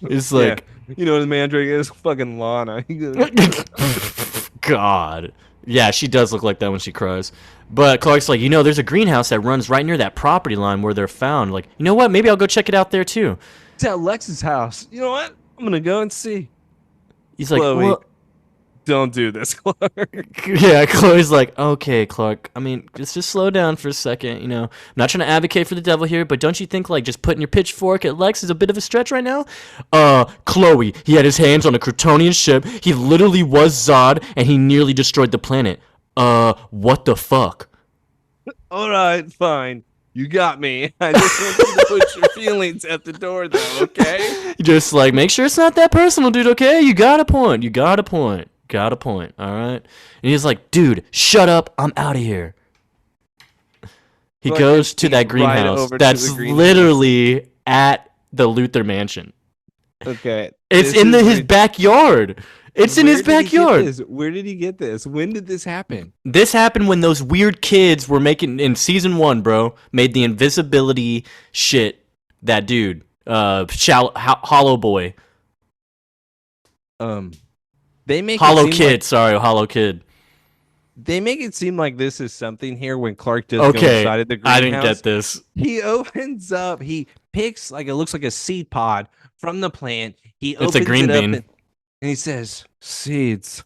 It's like... Yeah. You know what a mandrake is? Fucking Lana. God. Yeah, she does look like that when she cries. But Clark's like, there's a greenhouse that runs right near that property line where they're found. Like, you know what? Maybe I'll go check it out there, too. It's at Lex's house. You know what? I'm going to go and see. He's like, Chloe, well... don't do this, Clark. Yeah, Chloe's like, okay, Clark. I mean, just slow down for a second. I'm not trying to advocate for the devil here, but don't you think like just putting your pitchfork at Lex is a bit of a stretch right now? Chloe, he had his hands on a Kryptonian ship. He literally was Zod, and he nearly destroyed the planet. What the fuck? All right, fine. You got me. I just want you to put your feelings at the door, though, okay? Just like, make sure it's not that personal, dude, okay? You got a point. Got a point, all right? And he's like, dude, shut up. I'm out of here. He goes to that greenhouse that's literally at the Luthor mansion. Okay. It's this in is his backyard. It's in his Where did he get backyard. this? Where did he get this? When did this happen? This happened when those weird kids were making in season 1, bro. Made the invisibility shit. That dude, Hollow Boy, They make Hollow it seem Kid. like, Sorry, Hollow Kid. they make it seem like this is something here when Clark does go Okay, inside of the greenhouse. I didn't get this. He opens up. He picks like it looks like a seed pod from the plant. He It's a opens green it up bean. and he says, "Seeds."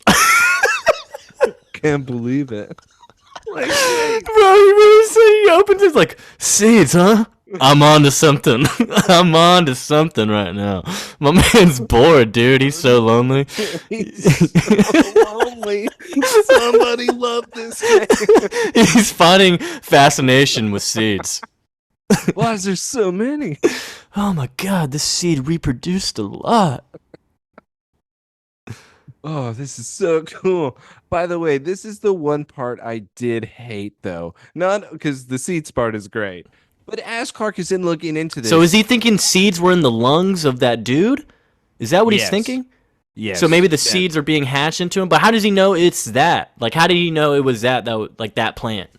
Can't believe it. Like, Bro, he really said he opens it like seeds, huh? I'm on to something. I'm on to something right now. My man's bored, dude. He's so lonely. he's so lonely. Somebody love this guy. He's finding fascination with seeds. Why is there so many? Oh my god, this seed reproduced a lot. Oh, this is so cool. By the way, this is the one part I did hate, though. Not because the seeds part is great, but as Clark is in looking into this, So is he thinking seeds were in the lungs of that dude? Is that what he's Yes. thinking? yes, So maybe the that- seeds are being hatched into him, but how does he know it's that? Like, how did he know it was that plant?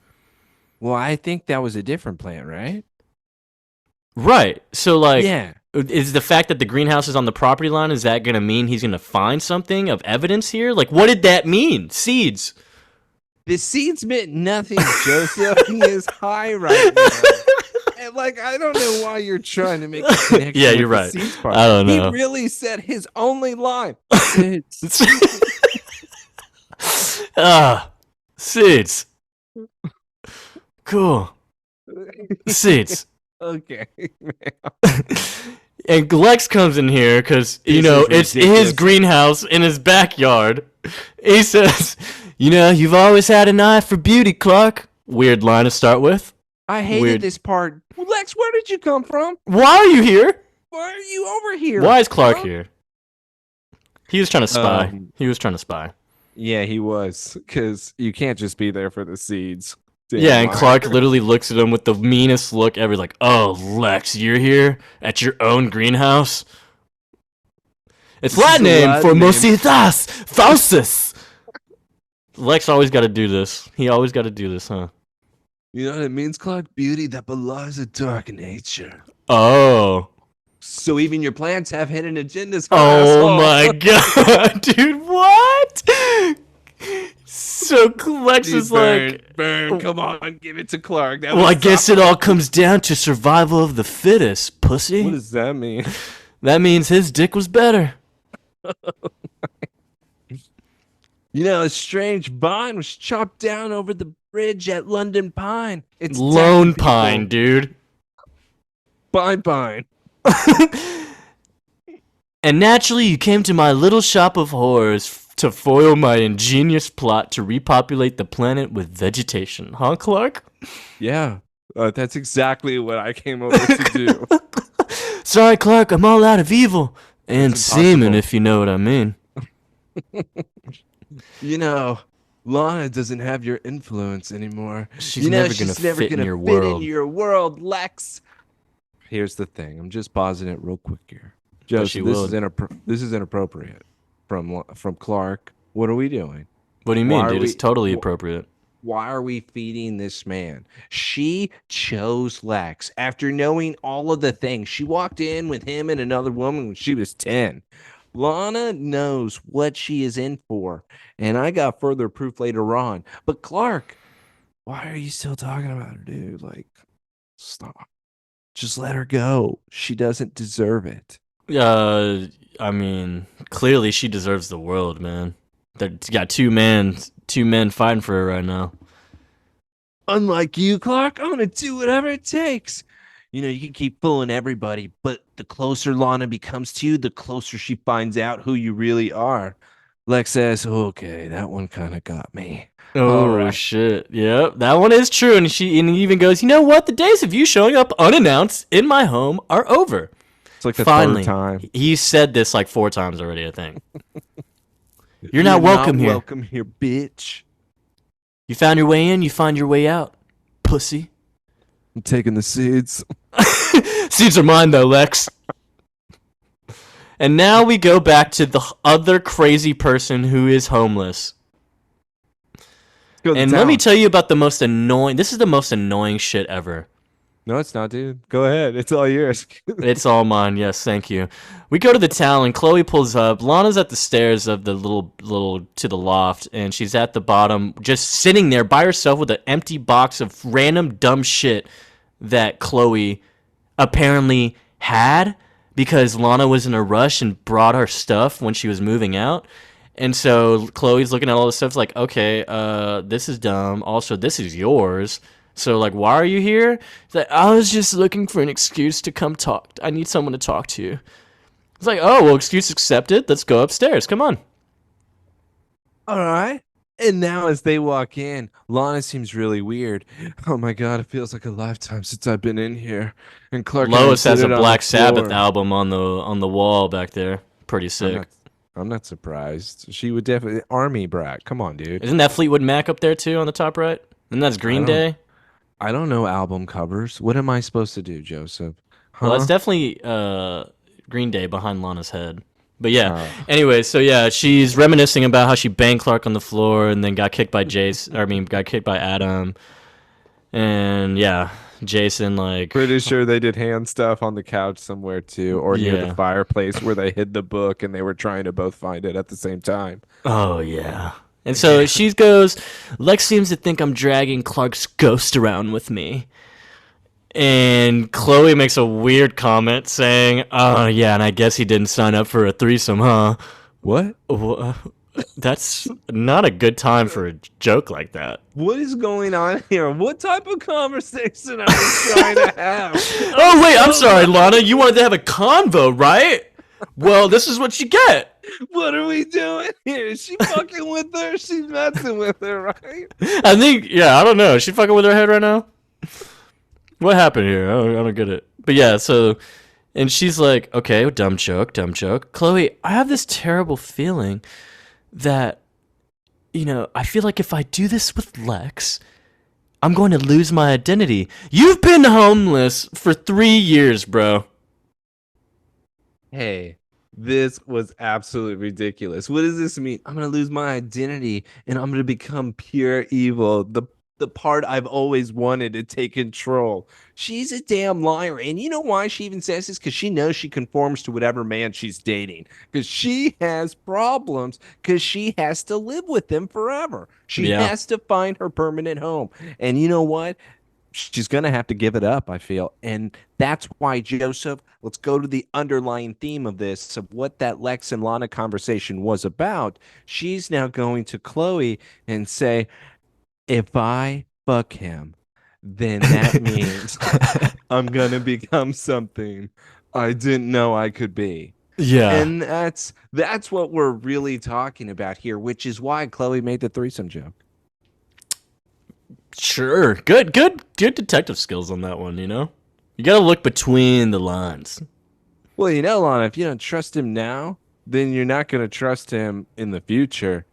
Well, I think that was a different plant, right? Right. So like, Yeah. is the fact that the greenhouse is on the property line, is that going to mean he's going to find something of evidence here? Like, what did that mean? Seeds. The seeds meant nothing, Joseph. He is high right now. And like, I don't know why you're trying to make a connection. Yeah, with you're the right. seeds part. I don't know. He really said his only line. Seeds. Seeds. Cool. Seeds. Okay. And Lex comes in here because, you This know, is it's ridiculous. his greenhouse in his backyard. He says, you know, you've always had an eye for beauty, Clark. Weird line to start with. I hated Weird. this part. Lex, where did you come from? Why are you here? Why are you over here? Why is Clark Huh? here? He was trying to spy. Um, spy. Yeah, he was. Because you can't just be there for the seeds. Damn Yeah, and liar. Clark literally looks at him with the meanest look ever, like, oh, Lex, you're here at your own greenhouse? It's This is Latin a name Latin for name. Mositas Fausus. Lex always got to do this. He always got to do this, huh? You know what it means, Clark? Beauty that belies a dark nature. Oh. So even your plants have hidden agendas. huh, Oh asshole? my god, dude, what? So Lex Dude, is like, burn. Come on, give it to Clark. That well, was I guess it all comes down to survival of the fittest, pussy. What does that mean? That means his dick was better. You know, a strange vine was chopped down over the bridge at London Pine. It's Lone attacking Pine, people. dude. Pine. And naturally, you came to my little shop of horrors to foil my ingenious plot to repopulate the planet with vegetation. Huh, Clark? Yeah, that's exactly what I came over to do. Sorry, Clark, I'm all out of evil. And That's semen, impossible. if you know what I mean. You know, Lana doesn't have your influence anymore. She's you know, never gonna she's never fit in gonna your fit world. in your world, Lex. Here's the thing. I'm just pausing it real quick here. But she Joseph, this will. this is inappropriate from Clark. What are we doing? What do you Why mean, are dude? It's we- totally wh- appropriate. Why are we feeding this man? She chose Lex after knowing all of the things. She walked in with him and another woman when she was 10. Lana knows what she is in for, and I got further proof later on. But Clark, why are you still talking about her, dude? Like, stop. Just let her go. She doesn't deserve it. I mean, clearly she deserves the world, man. There's got two men fighting for her right now. Unlike you, Clark, I'm gonna do whatever it takes. You know, you can keep fooling everybody, but the closer Lana becomes to you, the closer she finds out who you really are. Lex says, okay, that one kind of got me. Oh Alright. shit! Yep, that one is true. And he even goes, you know what? The days of you showing up unannounced in my home are over. It's like the Finally, third time. he said this like 4 times already. I think. You're not welcome here. Welcome here, bitch. You found your way in. You find your way out, pussy. I'm taking the seeds. Seeds are mine though, Lex. And now we go back to the other crazy person who is homeless. And let me tell you about the most annoying. This is the most annoying shit ever. No, it's not, dude. Go ahead. It's all yours. It's all mine. Yes, thank you. We go to the town, and Chloe pulls up. Lana's at the stairs of the little to the loft, and she's at the bottom, just sitting there by herself with an empty box of random dumb shit that Chloe apparently had because Lana was in a rush and brought her stuff when she was moving out. And so Chloe's looking at all this stuff like, okay, this is dumb. Also, this is yours. So, like, why are you here? It's like, I was just looking for an excuse to come talk. I need someone to talk to. It's like, oh, well, excuse accepted. Let's go upstairs. Come on. All right. And now as they walk in, Lana seems really weird. Oh my God, it feels like a lifetime since I've been in here. And Clark and I Lois has a sit on Black the Sabbath floor. album on the wall back there. Pretty I'm sick. not surprised. She would definitely army brat. Come on, dude. Isn't that Fleetwood Mac up there too on the top right? And that's Green Day. I don't know album covers. What am I supposed to do, Joseph? Huh? Well, it's definitely Green Day behind Lana's head. But yeah, Oh. anyway, so yeah, she's reminiscing about how she banged Clark on the floor and then got kicked by got kicked by Adam. And yeah, Jason, like, Pretty sure they did hand stuff on the couch somewhere too, or near Yeah. the fireplace where they hid the book and they were trying to both find it at the same time. oh yeah. And so she goes, Lex seems to think I'm dragging Clark's ghost around with me. And Chloe makes a weird comment saying, oh yeah, and I guess he didn't sign up for a threesome, huh? What? That's not a good time for a joke like that. What is going on here? What type of conversation are we trying to have? Oh, wait, I'm sorry, Lana. You wanted to have a convo, right? Well, this is what you get. What are we doing here? Is she fucking with her? She's messing with her, right? I think, yeah, I don't know. Is she fucking with her head right now? What happened here? I don't get it. But yeah, so, and she's like, okay, dumb joke, dumb joke. Chloe, I have this terrible feeling that, I feel like if I do this with Lex, I'm going to lose my identity. You've been homeless for 3 years, bro. Hey, this was absolutely ridiculous. What does this mean? I'm gonna lose my identity and I'm gonna become pure evil. The part I've always wanted to take control. She's a damn liar. And you know why she even says this? Because she knows she conforms to whatever man she's dating. Because she has problems. Because she has to live with them forever. She Yeah. has to find her permanent home. And you know what? She's going to have to give it up, I feel. And that's why, Joseph, let's go to the underlying theme of this, of what that Lex and Lana conversation was about. She's now going to Chloe and say, if I fuck him, then that means I'm going to become something I didn't know I could be. Yeah. And that's what we're really talking about here, which is why Chloe made the threesome joke. Sure. Good detective skills on that one, You got to look between the lines. Well, Lana, if you don't trust him now, then you're not going to trust him in the future.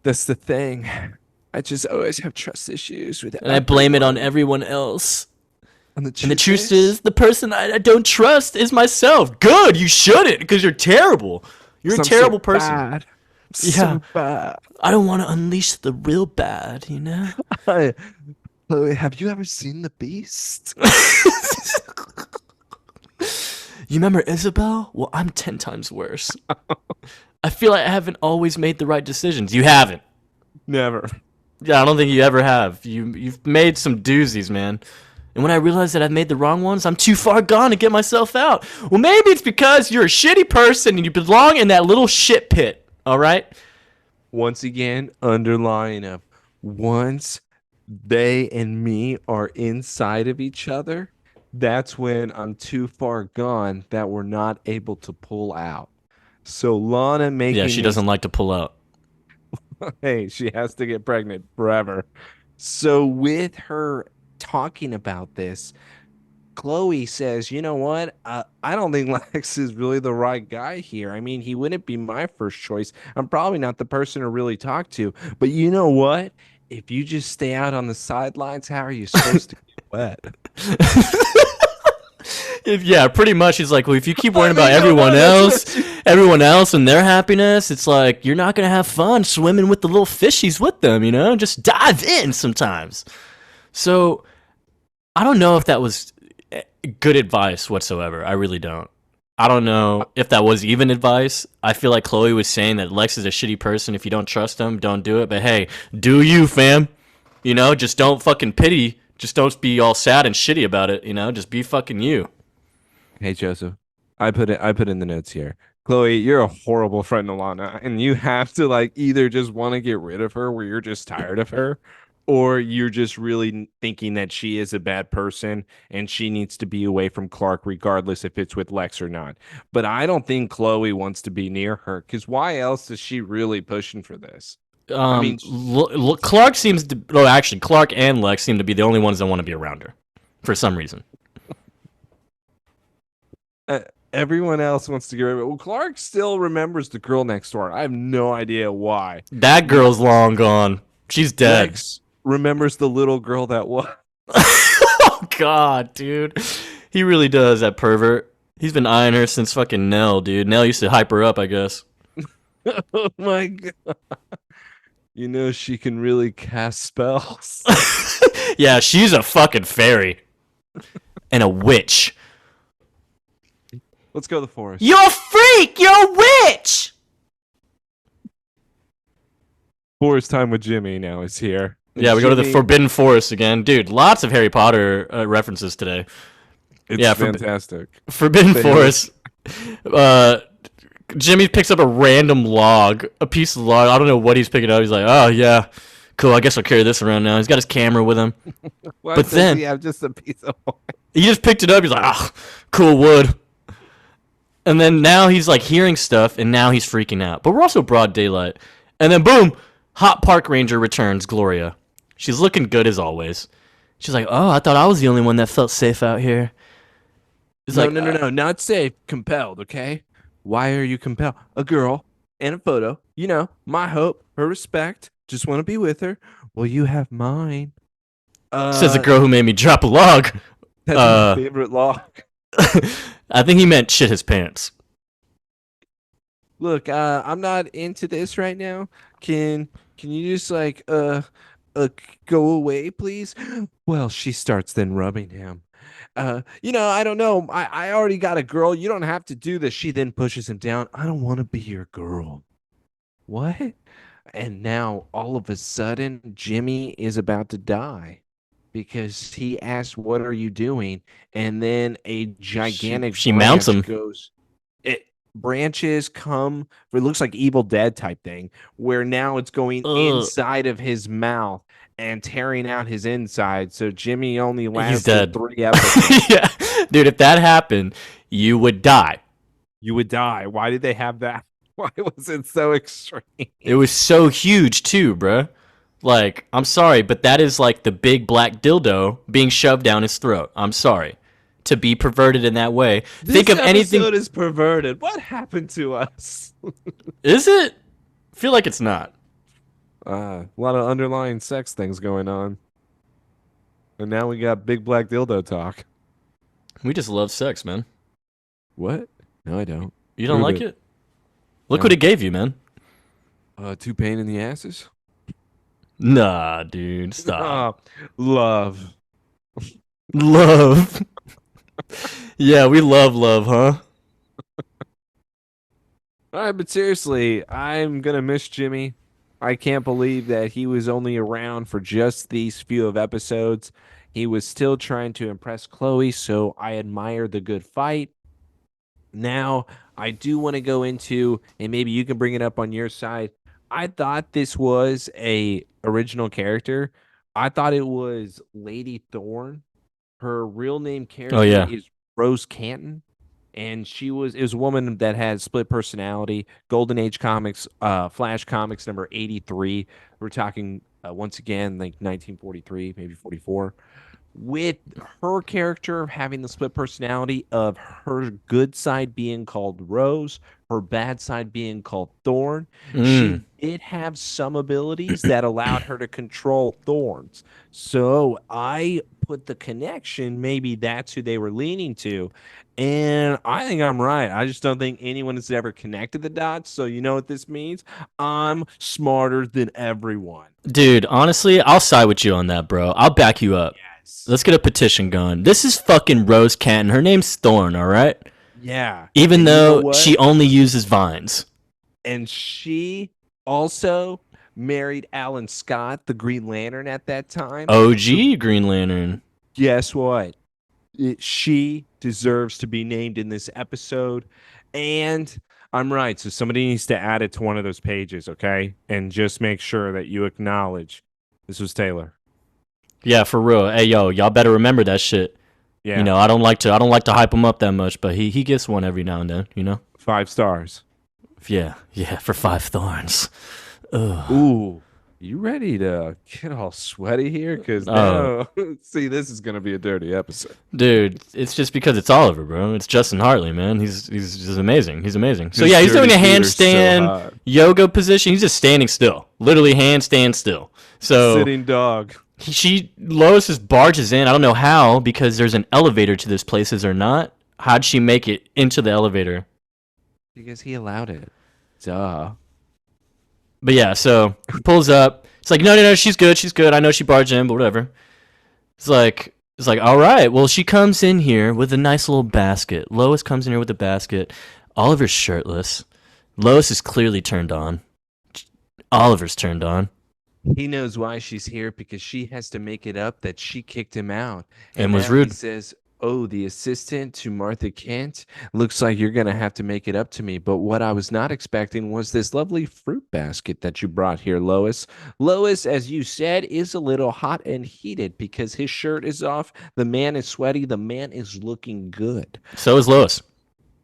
That's the thing. I just always have trust issues with And I blame it on everyone else. And And the truth is, the person I don't trust is myself. Good, you shouldn't, because you're terrible. You're a terrible person. Bad. Yeah. So bad. I don't want to unleash the real bad, Chloe, have you ever seen The Beast? You remember Isabel? Well, I'm 10 times worse. I feel like I haven't always made the right decisions. You haven't. Never. Yeah, I don't think you ever have. You've made some doozies, man. And when I realize that I've made the wrong ones, I'm too far gone to get myself out. Well, maybe it's because you're a shitty person and you belong in that little shit pit, all right? Once again, underlying of once they and me are inside of each other, that's when I'm too far gone that we're not able to pull out. So Lana making Yeah, she doesn't like to pull out. hey, she has to get pregnant forever. So with her talking about this, Chloe says, you know what? I don't think Lex is really the right guy here. I mean, he wouldn't be my first choice. I'm probably not the person to really talk to. But you know what? If you just stay out on the sidelines, how are you supposed to get wet? Yeah, pretty much. He's like, well, if you keep worrying I about mean, no, everyone else and their happiness, it's like you're not gonna have fun swimming with the little fishies with them. Just dive in sometimes. So I don't know if that was good advice whatsoever. I really don't. I don't know if that was even advice. I feel like Chloe was saying that Lex is a shitty person. If you don't trust him, don't do it. But hey, do you, fam? Just don't fucking pity. Just don't be all sad and shitty about it. Just be fucking you. Hey Joseph, I put in the notes here. Chloe, you're a horrible friend to Lana, and you have to like either just want to get rid of her, where you're just tired of her, or you're just really thinking that she is a bad person and she needs to be away from Clark, regardless if it's with Lex or not. But I don't think Chloe wants to be near her, because why else is she really pushing for this? I mean, Clark seems to. Oh, actually, Clark and Lex seem to be the only ones that want to be around her, for some reason. everyone else wants to get rid of it. Well, Clark still remembers the girl next door. I have no idea why. That girl's long gone. She's dead. Lex remembers the little girl that was. Oh God, dude. He really does, that pervert. He's been eyeing her since fucking Nell, dude. Nell used to hype her up, I guess. Oh my God. She can really cast spells. Yeah, she's a fucking fairy. And a witch. Let's go to the forest. You're a freak! You're a witch! Forest time with Jimmy now is here. Yeah, we go to the Jimmy- Forbidden Forest again. Dude, lots of Harry Potter references today. It's Yeah, fantastic. Forbidden But Forest. Jimmy picks up a random log, a piece of log. I don't know what he's picking up. He's like, oh, yeah, cool. I guess I'll carry this around now. He's got his camera with him. Why But does then- he have just a piece of wood? He just picked it up. He's like, ah, cool wood. And then now he's like hearing stuff, and now he's freaking out. But we're also broad daylight. And then boom, hot park ranger returns, Gloria. She's looking good as always. She's like, oh, I thought I was the only one that felt safe out here. It's like, No, not safe. Compelled, okay? Why are you compelled? A girl and a photo. My hope, her respect. Just want to be with her. Well, you have mine. says the girl who made me drop a log. That's my favorite log. I think he meant shit his pants. Look, I'm not into this right now. Can you just go away, please? Well, she starts then rubbing him. I don't know. I already got a girl. You don't have to do this. She then pushes him down. I don't want to be your girl. What? And now all of a sudden, Jimmy is about to die because he asked, "What are you doing?" And then a gigantic she mounts him. Branches come. It looks like Evil Dead type thing, where now it's going inside of his mouth and tearing out his inside. So Jimmy only lasted 3 episodes. Yeah, dude, if that happened, you would die. You would die. Why did they have that? Why was it so extreme? It was so huge too, bruh. Like, I'm sorry, but that is like the big black dildo being shoved down his throat. I'm sorry. To be perverted in that way. Think of anything. This episode is perverted. What happened to us? Is it? I feel like it's not. A lot of underlying sex things going on. And now we got big black dildo talk. We just love sex, man. What? No, I don't. You don't Prove like it. it? Look No. what it gave you, man. 2 pain in the asses? Nah, dude. Stop. Love. Love. Yeah, we love, huh? All right, but seriously, I'm going to miss Jimmy. I can't believe that he was only around for just these few of episodes. He was still trying to impress Chloe, so I admire the good fight. Now, I do want to go into, and maybe you can bring it up on your side. I thought this was a original character. I thought it was Lady Thorne. Her real name character is Rose Canton. And it was a woman that had split personality. Golden Age Comics, Flash Comics number 83. We're talking once again like 1943, maybe 44. with her character having the split personality of her good side being called Rose, her bad side being called Thorn, she Mm. did have some abilities that allowed her to control Thorns. So I put the connection, maybe that's who they were leaning to. And I think I'm right. I just don't think anyone has ever connected the dots. So you know what this means? I'm smarter than everyone. Dude, honestly, I'll side with you on that, bro. I'll back you up. Yes. Let's get a petition going. This is fucking Rose Canton. Her name's Thorn, all right? Yeah. Even And you know though what? she only uses vines. And she also married Alan Scott, the Green Lantern, at that time. So OG Green Lantern. guess what? She deserves to be named in this episode. And I'm right. So somebody needs to add it to one of those pages, okay? And just make sure that you acknowledge this was Taylor. Yeah, for real. Hey, yo, y'all better remember that shit. Yeah. You know, I don't like to hype him up that much, but he gets one every now and then, you know? 5 stars. Yeah, for 5 thorns. Ugh. Ooh. You ready to get all sweaty here? Because now, see, this is going to be a dirty episode. Dude, it's just because it's Oliver, bro. It's Justin Hartley, man. He's just amazing. He's amazing. So His yeah, he's doing a dirty feet are so handstand hot. yoga position. He's just standing still, literally handstand still. So Sitting dog. Lois just barges in. I don't know how, because there's an elevator to this place, is there not? How'd she make it into the elevator? Because he allowed it. Duh. But yeah, so he pulls up. It's like, no, she's good. I know she barged in, but whatever. It's like, all right. Well, she comes in here with a nice little basket. Lois comes in here with a basket. Oliver's shirtless. Lois is clearly turned on. Oliver's turned on. He knows why she's here, because she has to make it up that she kicked him out. And was now rude. He says, oh, the assistant to Martha Kent, looks like you're going to have to make it up to me. But what I was not expecting was this lovely fruit basket that you brought here, Lois. Lois, as you said, is a little hot and heated because his shirt is off. The man is sweaty. The man is looking good. So is Lois.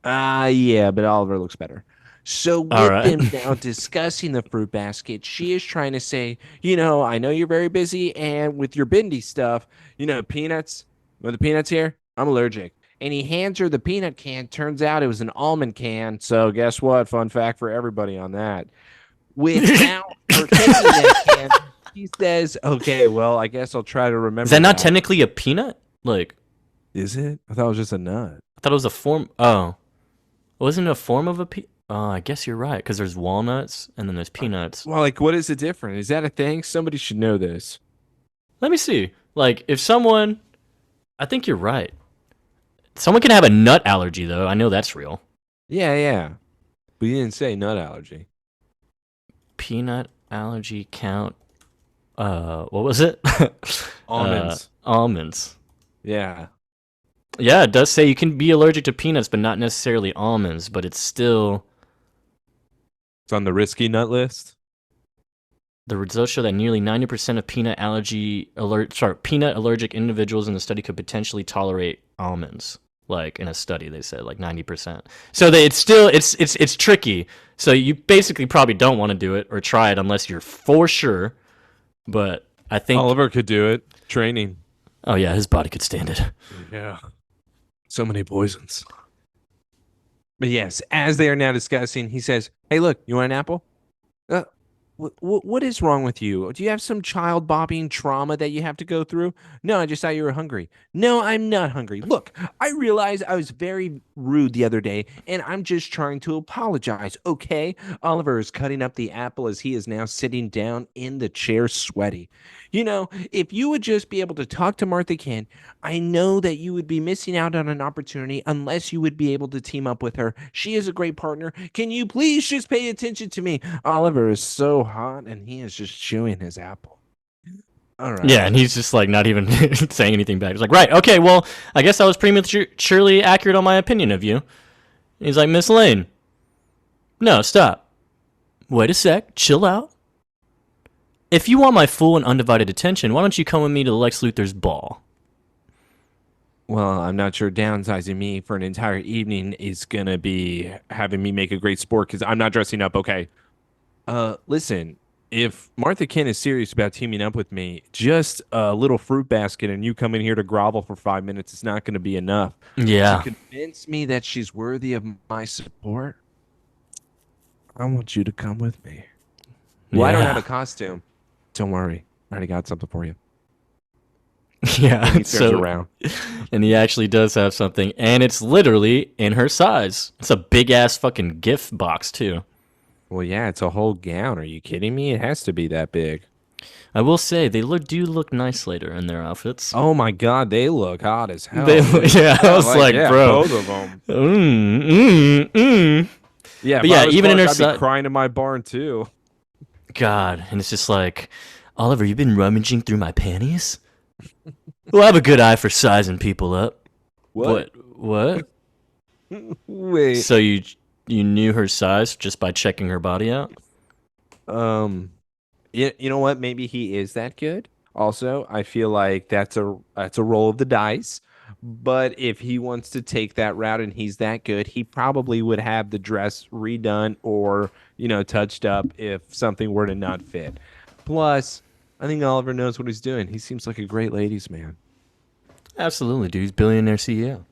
Yeah, but Oliver looks better. So with All right. them now discussing the fruit basket, she is trying to say, I know you're very busy, and with your bendy stuff, peanuts, with the peanuts here, I'm allergic. And he hands her the peanut can. Turns out it was an almond can. So guess what? Fun fact for everybody on that. Without her taking that can, he says, okay, well, I guess I'll try to remember. Is that not technically a peanut? Like, Is it? I thought it was just a nut. I thought it was a form. Oh, wasn't it a form of a peanut? I guess you're right, because there's walnuts and then there's peanuts. Well, like, what is it different? Is that a thing? Somebody should know this. Let me see. Like, if someone, I think you're right. Someone can have a nut allergy, though. I know that's real. Yeah. But you didn't say nut allergy. Peanut allergy count. What was it? Almonds. Almonds. Yeah. Yeah, it does say you can be allergic to peanuts, but not necessarily almonds. But it's still. It's on the risky nut list. The results show that nearly 90% of peanut allergic individuals in the study could potentially tolerate almonds. Like in a study, they said like 90%. So it's tricky. So you basically probably don't want to do it or try it unless you're for sure. But I think Oliver could do it. Training. Oh yeah, his body could stand it. Yeah. So many poisons. But yes, as they are now discussing, he says, hey, look, you want an apple? What is wrong with you? Do you have some child bobbing trauma that you have to go through? No, I just thought you were hungry. No, I'm not hungry. Look, I realized I was very rude the other day, and I'm just trying to apologize, okay? Oliver is cutting up the apple as he is now sitting down in the chair, sweaty. If you would just be able to talk to Martha Kent, I know that you would be missing out on an opportunity unless you would be able to team up with her. She is a great partner. Can you please just pay attention to me? Oliver is so hot, and he is just chewing his apple. All right. Yeah, and he's just like not even saying anything back. He's like, right, okay, well, I guess I was prematurely accurate on my opinion of you. He's like, Miss Lane. No, stop. Wait a sec. Chill out. If you want my full and undivided attention, why don't you come with me to Lex Luthor's ball? Well, I'm not sure downsizing me for an entire evening is going to be having me make a great sport because I'm not dressing up, okay? Listen, if Martha Kent is serious about teaming up with me, just a little fruit basket and you come in here to grovel for 5 minutes is not going to be enough to Yeah. convince me that she's worthy of my support. I want you to come with me. Well, I don't have a costume. Don't worry. I already got something for you. Yeah. And he turns around. And he actually does have something, and it's literally in her size. It's a big ass fucking gift box too. Well, yeah, it's a whole gown. Are you kidding me? It has to be that big. I will say they do look nice later in their outfits. Oh my God, they look hot as hell. They, yeah, I was like, yeah, bro, both of them. Yeah, But yeah, even in her I'd be side, crying in my barn too. God, and it's just like, Oliver, you been rummaging through my panties? Well, I have a good eye for sizing people up. What? Wait. So you knew her size just by checking her body out? You know what? Maybe he is that good. Also, I feel like that's a roll of the dice. But if he wants to take that route and he's that good, he probably would have the dress redone or, touched up if something were to not fit. Plus, I think Oliver knows what he's doing. He seems like a great ladies' man. Absolutely, dude. He's billionaire CEO.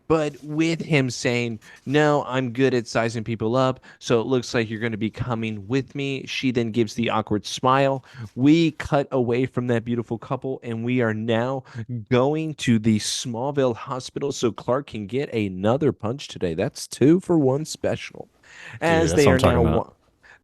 But with him saying, no, I'm good at sizing people up, so it looks like you're going to be coming with me. She then gives the awkward smile. We cut away from that beautiful couple, and we are now going to the Smallville hospital so Clark can get another punch today. That's 2-for-1 special. As that's they what are I'm talking now about.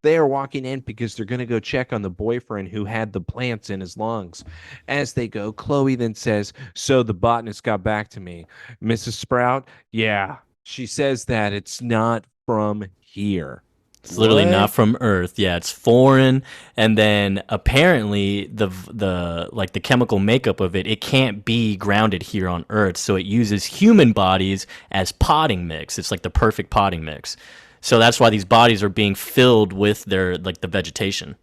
they are walking in because they're going to go check on the boyfriend who had the plants in his lungs. As they go, Chloe then says, so the botanist got back to me. Mrs. Sprout, yeah, she says that it's not from here. It's literally What? not from Earth. Yeah, it's foreign. And then apparently the chemical makeup of it can't be grounded here on Earth. So it uses human bodies as potting mix. It's like the perfect potting mix. So that's why these bodies are being filled with their the vegetation.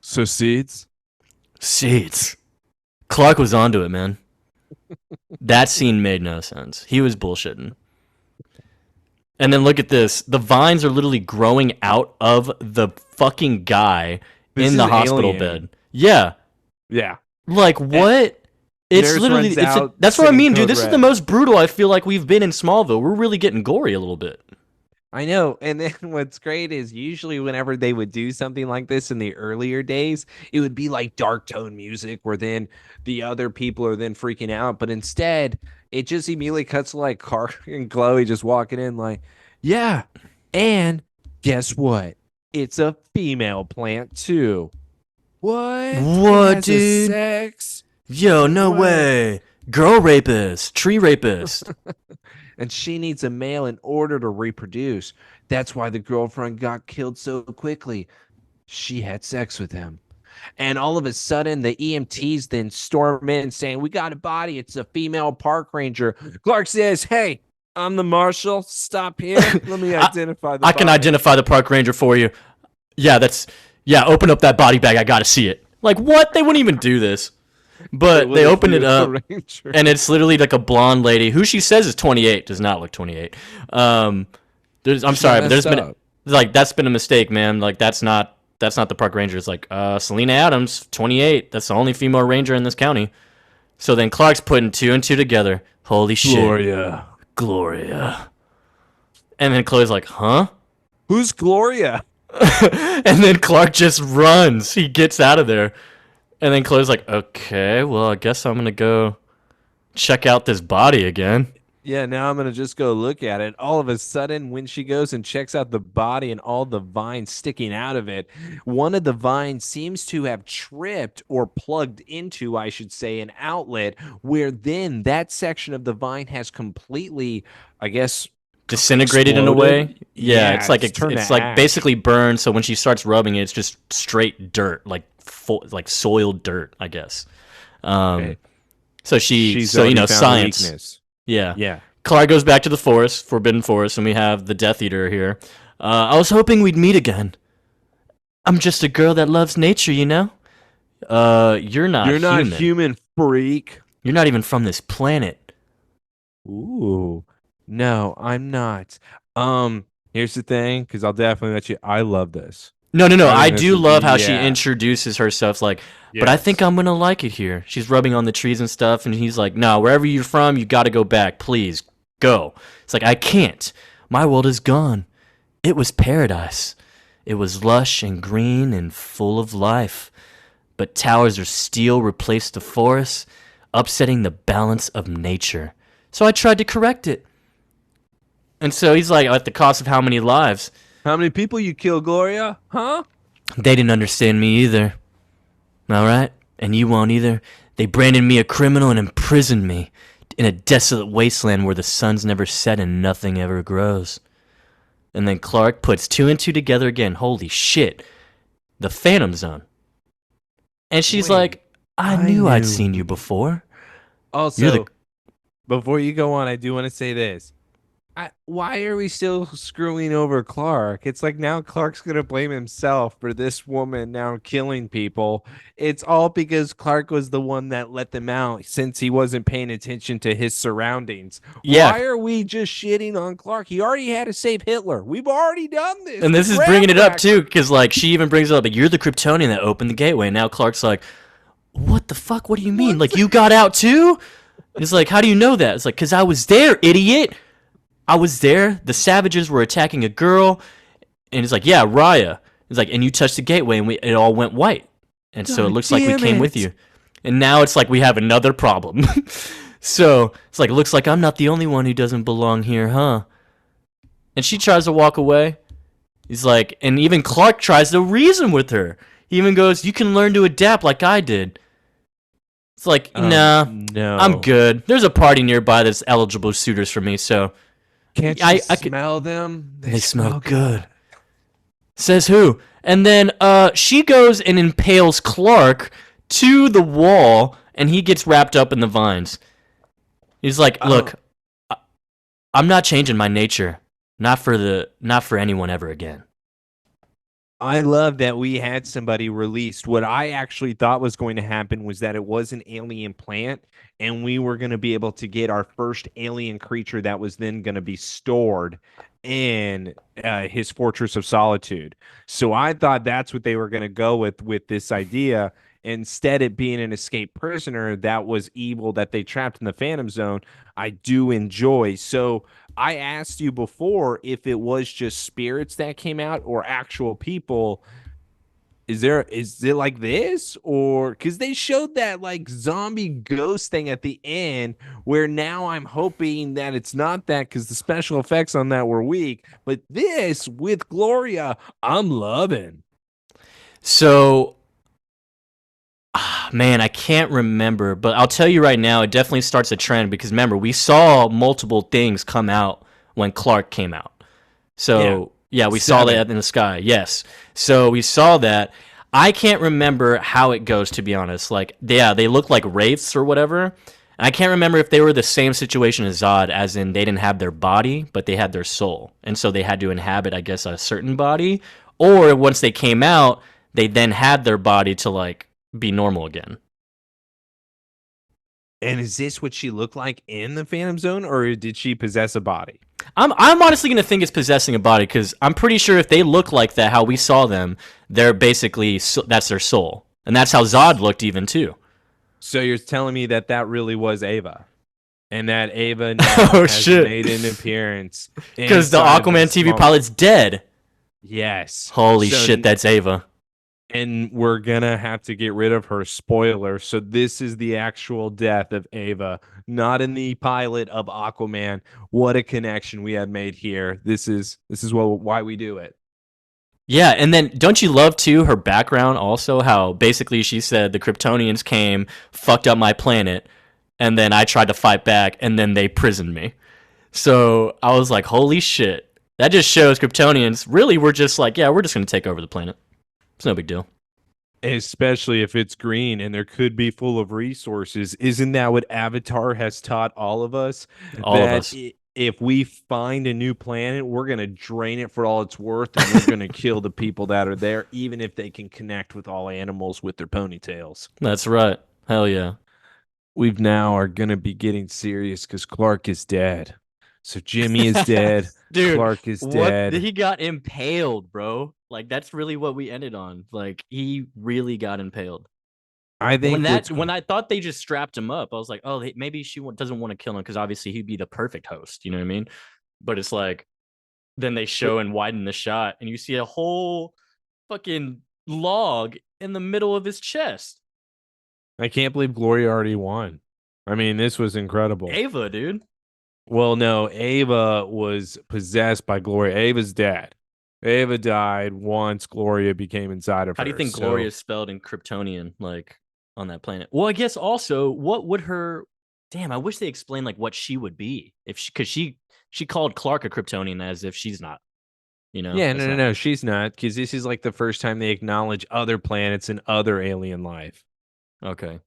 So seeds? Seeds. Clark was onto it, man. That scene made no sense. He was bullshitting. And then look at this. The vines are literally growing out of the fucking guy in the hospital bed. Yeah. Yeah. Like, what? It's Nurse literally... runs out that's what I singing mean, dude. Code This is Red. the most brutal I feel like we've been in Smallville. We're really getting gory a little bit. I know. And then what's great is usually whenever they would do something like this in the earlier days, it would be like dark tone music where then the other people are then freaking out. But instead, it just immediately cuts to like Clark and Chloe just walking in like, yeah. And guess what? It's a female plant too. What? What, It has a dude? sex? Yo, no What? way. Girl rapist. Tree rapist. And she needs a male in order to reproduce. That's why the girlfriend got killed so quickly. She had sex with him. And all of a sudden, the EMTs then storm in saying, we got a body. It's a female park ranger. Clark says, hey, I'm the marshal. Stop here. Let me identify the I can body." identify the park ranger for you. Yeah, open up that body bag. I gotta see it. Like, what? They wouldn't even do this. But they opened it up, and it's literally like a blonde lady who she says is 28. Does not look 28. I'm sorry, but there's been that's been a mistake, man. Like that's not the park ranger. It's like Selena Adams, 28. That's the only female ranger in this county. So then Clark's putting 2 and 2 together. Holy shit, Gloria. And then Chloe's like, huh? Who's Gloria? And then Clark just runs. He gets out of there. And then Chloe's like, okay, well, I guess I'm going to go check out this body again. Yeah, now I'm going to just go look at it. All of a sudden, when she goes and checks out the body and all the vines sticking out of it, one of the vines seems to have tripped or plugged into, I should say, an outlet where then that section of the vine has completely, I guess, disintegrated in a way. Yeah, it's like turned it's to like ash. basically burned. So when she starts rubbing it, it's just straight dirt, like soiled dirt, I guess. Okay. So She's so already found the science. weakness. Yeah. Yeah. Clark goes back to the forest, Forbidden Forest, and we have the Death Eater here. I was hoping we'd meet again. I'm just a girl that loves nature, you know. You're not human, freak. You're not even from this planet. Ooh. No, I'm not. Here's the thing, because I'll definitely let you. I love this. No. I this do is- love how she yeah. introduces herself, like, but I Yes. think I'm gonna like it here. She's rubbing on the trees and stuff, and he's like, no, wherever you're from, you gotta go back. Please, go. It's like, I can't. My world is gone. It was paradise. It was lush and green and full of life. But towers of steel replaced the forest, upsetting the balance of nature. So I tried to correct it. And so he's like, at the cost of how many lives? How many people you kill, Gloria? Huh? They didn't understand me either. All right? And you won't either. They branded me a criminal and imprisoned me in a desolate wasteland where the sun's never set and nothing ever grows. And then Clark puts 2 and 2 together again. Holy shit. The Phantom Zone. And she's Wait, like, I I knew I'd knew. seen you before. Also, You're the- before you go on, I do want to say this. Why are we still screwing over Clark? It's like now Clark's going to blame himself for this woman now killing people. It's all because Clark was the one that let them out since he wasn't paying attention to his surroundings. Yeah. Why are we just shitting on Clark? He already had to save Hitler. We've already done this. And this is Grab bringing it up back. too, because like she even brings it up, like, you're the Kryptonian that opened the gateway. And now Clark's like, what the fuck? What do you mean? Like, you got out too? It's like, how do you know that? It's like, because I was there, idiot. I was there. The savages were attacking a girl. And it's like, yeah, Raya. It's like, and you touched the gateway and it all went white. And so it God looks like we damn came it. with you. And now it's like we have another problem. So it's like, it looks like I'm not the only one who doesn't belong here, huh? And she tries to walk away. He's like, and even Clark tries to reason with her. He even goes, you can learn to adapt like I did. It's like, nah, No. I'm good. There's a party nearby that's eligible suitors for me, so Can't you I could- smell them? they smell good. Says who? And then she goes and impales Clark to the wall, and he gets wrapped up in the vines. He's like, look, I'm not changing my nature. Not for anyone ever again. I love that we had somebody released. What I actually thought was going to happen was that it was an alien plant, and we were going to be able to get our first alien creature that was then going to be stored in his Fortress of Solitude. So I thought that's what they were going to go with this idea. Instead, it being an escaped prisoner that was evil that they trapped in the Phantom Zone, I do enjoy. So I asked you before if it was just spirits that came out or actual people. Is it like this? Or because they showed that like zombie ghost thing at the end, where now I'm hoping that it's not that because the special effects on that were weak. But this with Gloria, I'm loving. So, man, I can't remember, but I'll tell you right now, it definitely starts a trend because remember, we saw multiple things come out when Clark came out. So, yeah, we saw that in the sky. Yes. So we saw that. I can't remember how it goes, to be honest. Like, yeah, they look like wraiths or whatever. And I can't remember if they were the same situation as Zod, as in they didn't have their body, but they had their soul. And so they had to inhabit, I guess, a certain body. Or once they came out, they then had their body to, like, be normal again. And is this what she looked like in the Phantom Zone, or did she possess a body? I'm honestly going to think it's possessing a body because I'm pretty sure if they look like that, how we saw them, they're basically, that's their soul. And that's how Zod looked even too. So you're telling me that really was Ava, and that Ava now Oh, has shit. made an appearance Because the inside of Aquaman TV small- pilot's dead. Yes. Holy So shit, that's Ava. And we're gonna have to get rid of her. Spoiler. So this is the actual death of Ava, not in the pilot of Aquaman. What a connection we had made here. This is why we do it. Yeah, and then don't you love too her background also? How basically she said the Kryptonians came, fucked up my planet, and then I tried to fight back, and then they prisoned me. So I was like, holy shit. That just shows Kryptonians really were just like, yeah, we're just gonna take over the planet. It's no big deal. Especially if it's green and there could be full of resources. Isn't that what Avatar has taught all of us? All of That us. If we find a new planet, we're going to drain it for all it's worth, and we're going to kill the people that are there, even if they can connect with all animals with their ponytails. That's right. Hell yeah. We've now are going to be getting serious because Clark is dead. So Jimmy is dead. Dude, Clark is dead. He got impaled, bro. Like that's really what we ended on. Like he really got impaled. I think When I thought they just strapped him up, I was like, oh, maybe she doesn't want to kill him because obviously he'd be the perfect host. You know what I mean? But it's like then they show and widen the shot, and you see a whole fucking log in the middle of his chest. I can't believe Gloria already won. I mean, this was incredible. Ava, dude. Well, no, Ava was possessed by Gloria. Ava's dead. Ava died once Gloria became inside of her. How do you think so- Gloria is spelled in Kryptonian, like on that planet? Well, I guess also, what would her? Damn, I wish they explained like what she would be if because she called Clark a Kryptonian as if she's not. You know? Yeah, That's no, she's not, because this is like the first time they acknowledge other planets and other alien life Okay.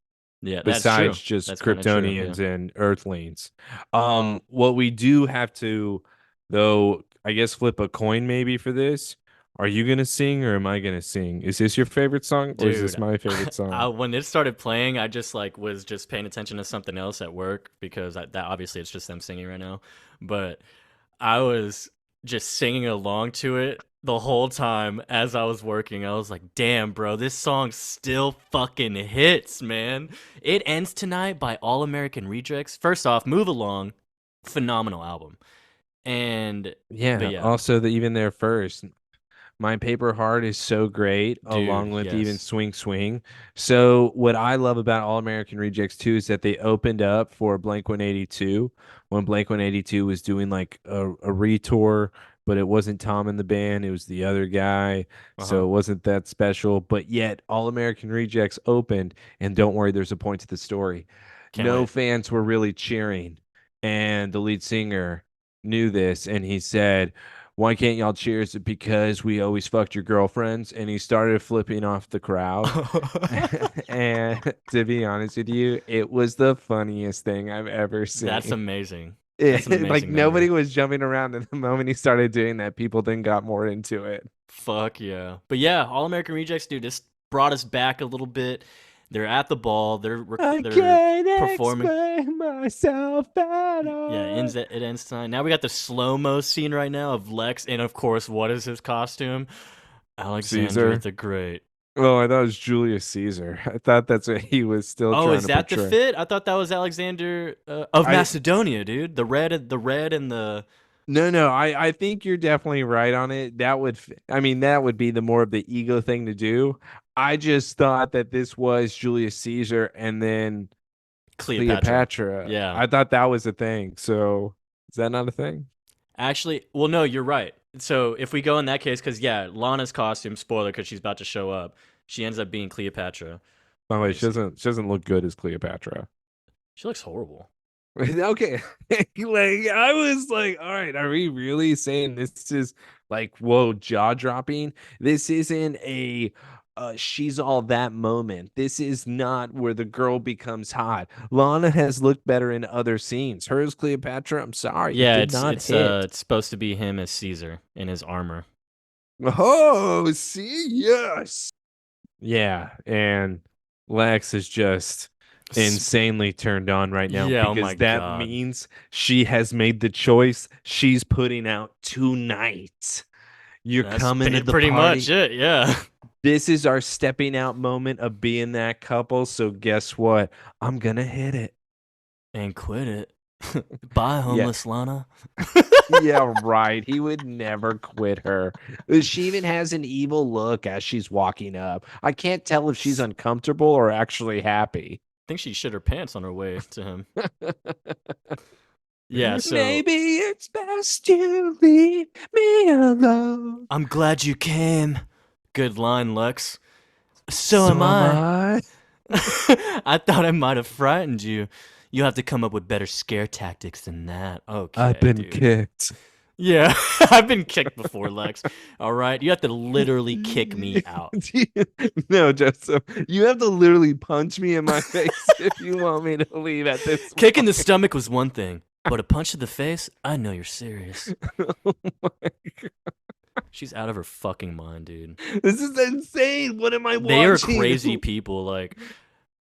Yeah, that's besides true. just That's kinda true, Kryptonians yeah. and Earthlings. What we do have to, though, I guess flip a coin maybe for this. Are you gonna sing or am I gonna sing? Is this your favorite song or is this Dude, my favorite song? when it started playing, I just like was just paying attention to something else at work because that obviously it's just them singing right now. But I was just singing along to it the whole time as I was working. I was like, "Damn, bro, this song still fucking hits, man." It Ends Tonight by All American Rejects. First off, Move Along, phenomenal album. And Yeah, but yeah, also even there first. My Paper Heart is so great, along dude, with even yes. Swing Swing. So what I love about All American Rejects too is that they opened up for Blink 182 when Blink 182 was doing like a retour, but it wasn't Tom in the band, it was the other guy. So Uh-huh. it wasn't that special. But yet All American Rejects opened, and don't worry, there's a point to the story. Can't No wait. fans were really cheering, and the lead singer knew this, and he said, why can't y'all cheer? Is it because we always fucked your girlfriends? And he started flipping off the crowd. And to be honest with you, it was the funniest thing I've ever seen. That's amazing. That's an Like amazing nobody memory. was jumping around, and the moment he started doing that, people then got more into it. Fuck yeah. But yeah, All American Rejects, dude, this brought us back a little bit. They're at the ball. They're I they're can't performing. explain myself at all. Yeah, it ends tonight. Now we got the slow mo scene right now of Lex, and of course, what is his costume? Alexander Caesar. the Great. Oh, I thought it was Julius Caesar. I thought that's what he was still Oh, trying is to that portray. the fit? I thought that was Alexander of I- Macedonia, dude. The red and the No, I think you're definitely right on it. I mean, that would be the more of the ego thing to do. I just thought that this was Julius Caesar and then Cleopatra. Yeah. I thought that was a thing. So is that not a thing? Actually, well, no, you're right. So if we go in that case, because yeah, Lana's costume, spoiler, because she's about to show up, she ends up being Cleopatra. By the Let way, me she see. doesn't look good as Cleopatra. She looks horrible. Okay. Like I was like, all right, are we really saying this is like whoa, jaw dropping? This isn't a she's all that moment. This is not where the girl becomes hot. Lana has looked better in other scenes. Hers Cleopatra, I'm sorry, it Yeah, did not hit. it's supposed to be him as Caesar in his armor. Oh, see, yes. Yeah, and Lex is just insanely turned on right now Yeah, oh because my that God. means she has made the choice she's putting out tonight. You're That's coming to the pretty party. much it. Yeah, This is our stepping out moment of being that couple. So guess what? I'm gonna hit it. and quit it. Bye, homeless Lana. Yeah, right. He would never quit her. She even has an evil look as she's walking up. I can't tell if she's uncomfortable or actually happy. I think she shit her pants on her way to him. Yeah, so Maybe it's best you leave me alone. I'm glad you came. Good line, Lex. So am I. I thought I might have frightened you. You have to come up with better scare tactics than that. Okay, I've been dude. kicked. Yeah, I've been kicked before, Lex. All right, you have to literally kick me out. No, Joseph, you have to literally punch me in my face if you want me to leave at this Kick in the stomach was one thing, but a punch to the face, I know you're serious. Oh my God. She's out of her fucking mind, dude. This is insane. What am I watching? They are crazy people. Like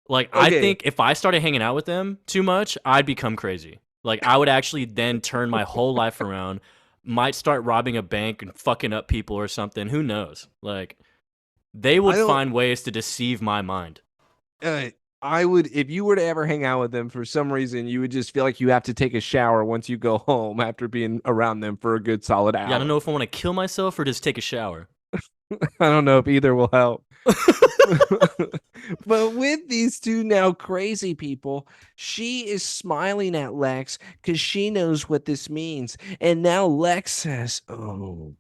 I Okay. think if I started hanging out with them too much, I'd become crazy. Like I would actually then turn my whole life around. might start robbing a bank and fucking up people or something. Who knows? Like, they would find ways to deceive my mind. I would, if you were to ever hang out with them for some reason, you would just feel like you have to take a shower once you go home after being around them for a good solid hour. Yeah, I don't know if I want to kill myself or just take a shower. I don't know if either will help. But with these two now crazy people, she is smiling at Lex because she knows what this means. And now Lex says, "Oh,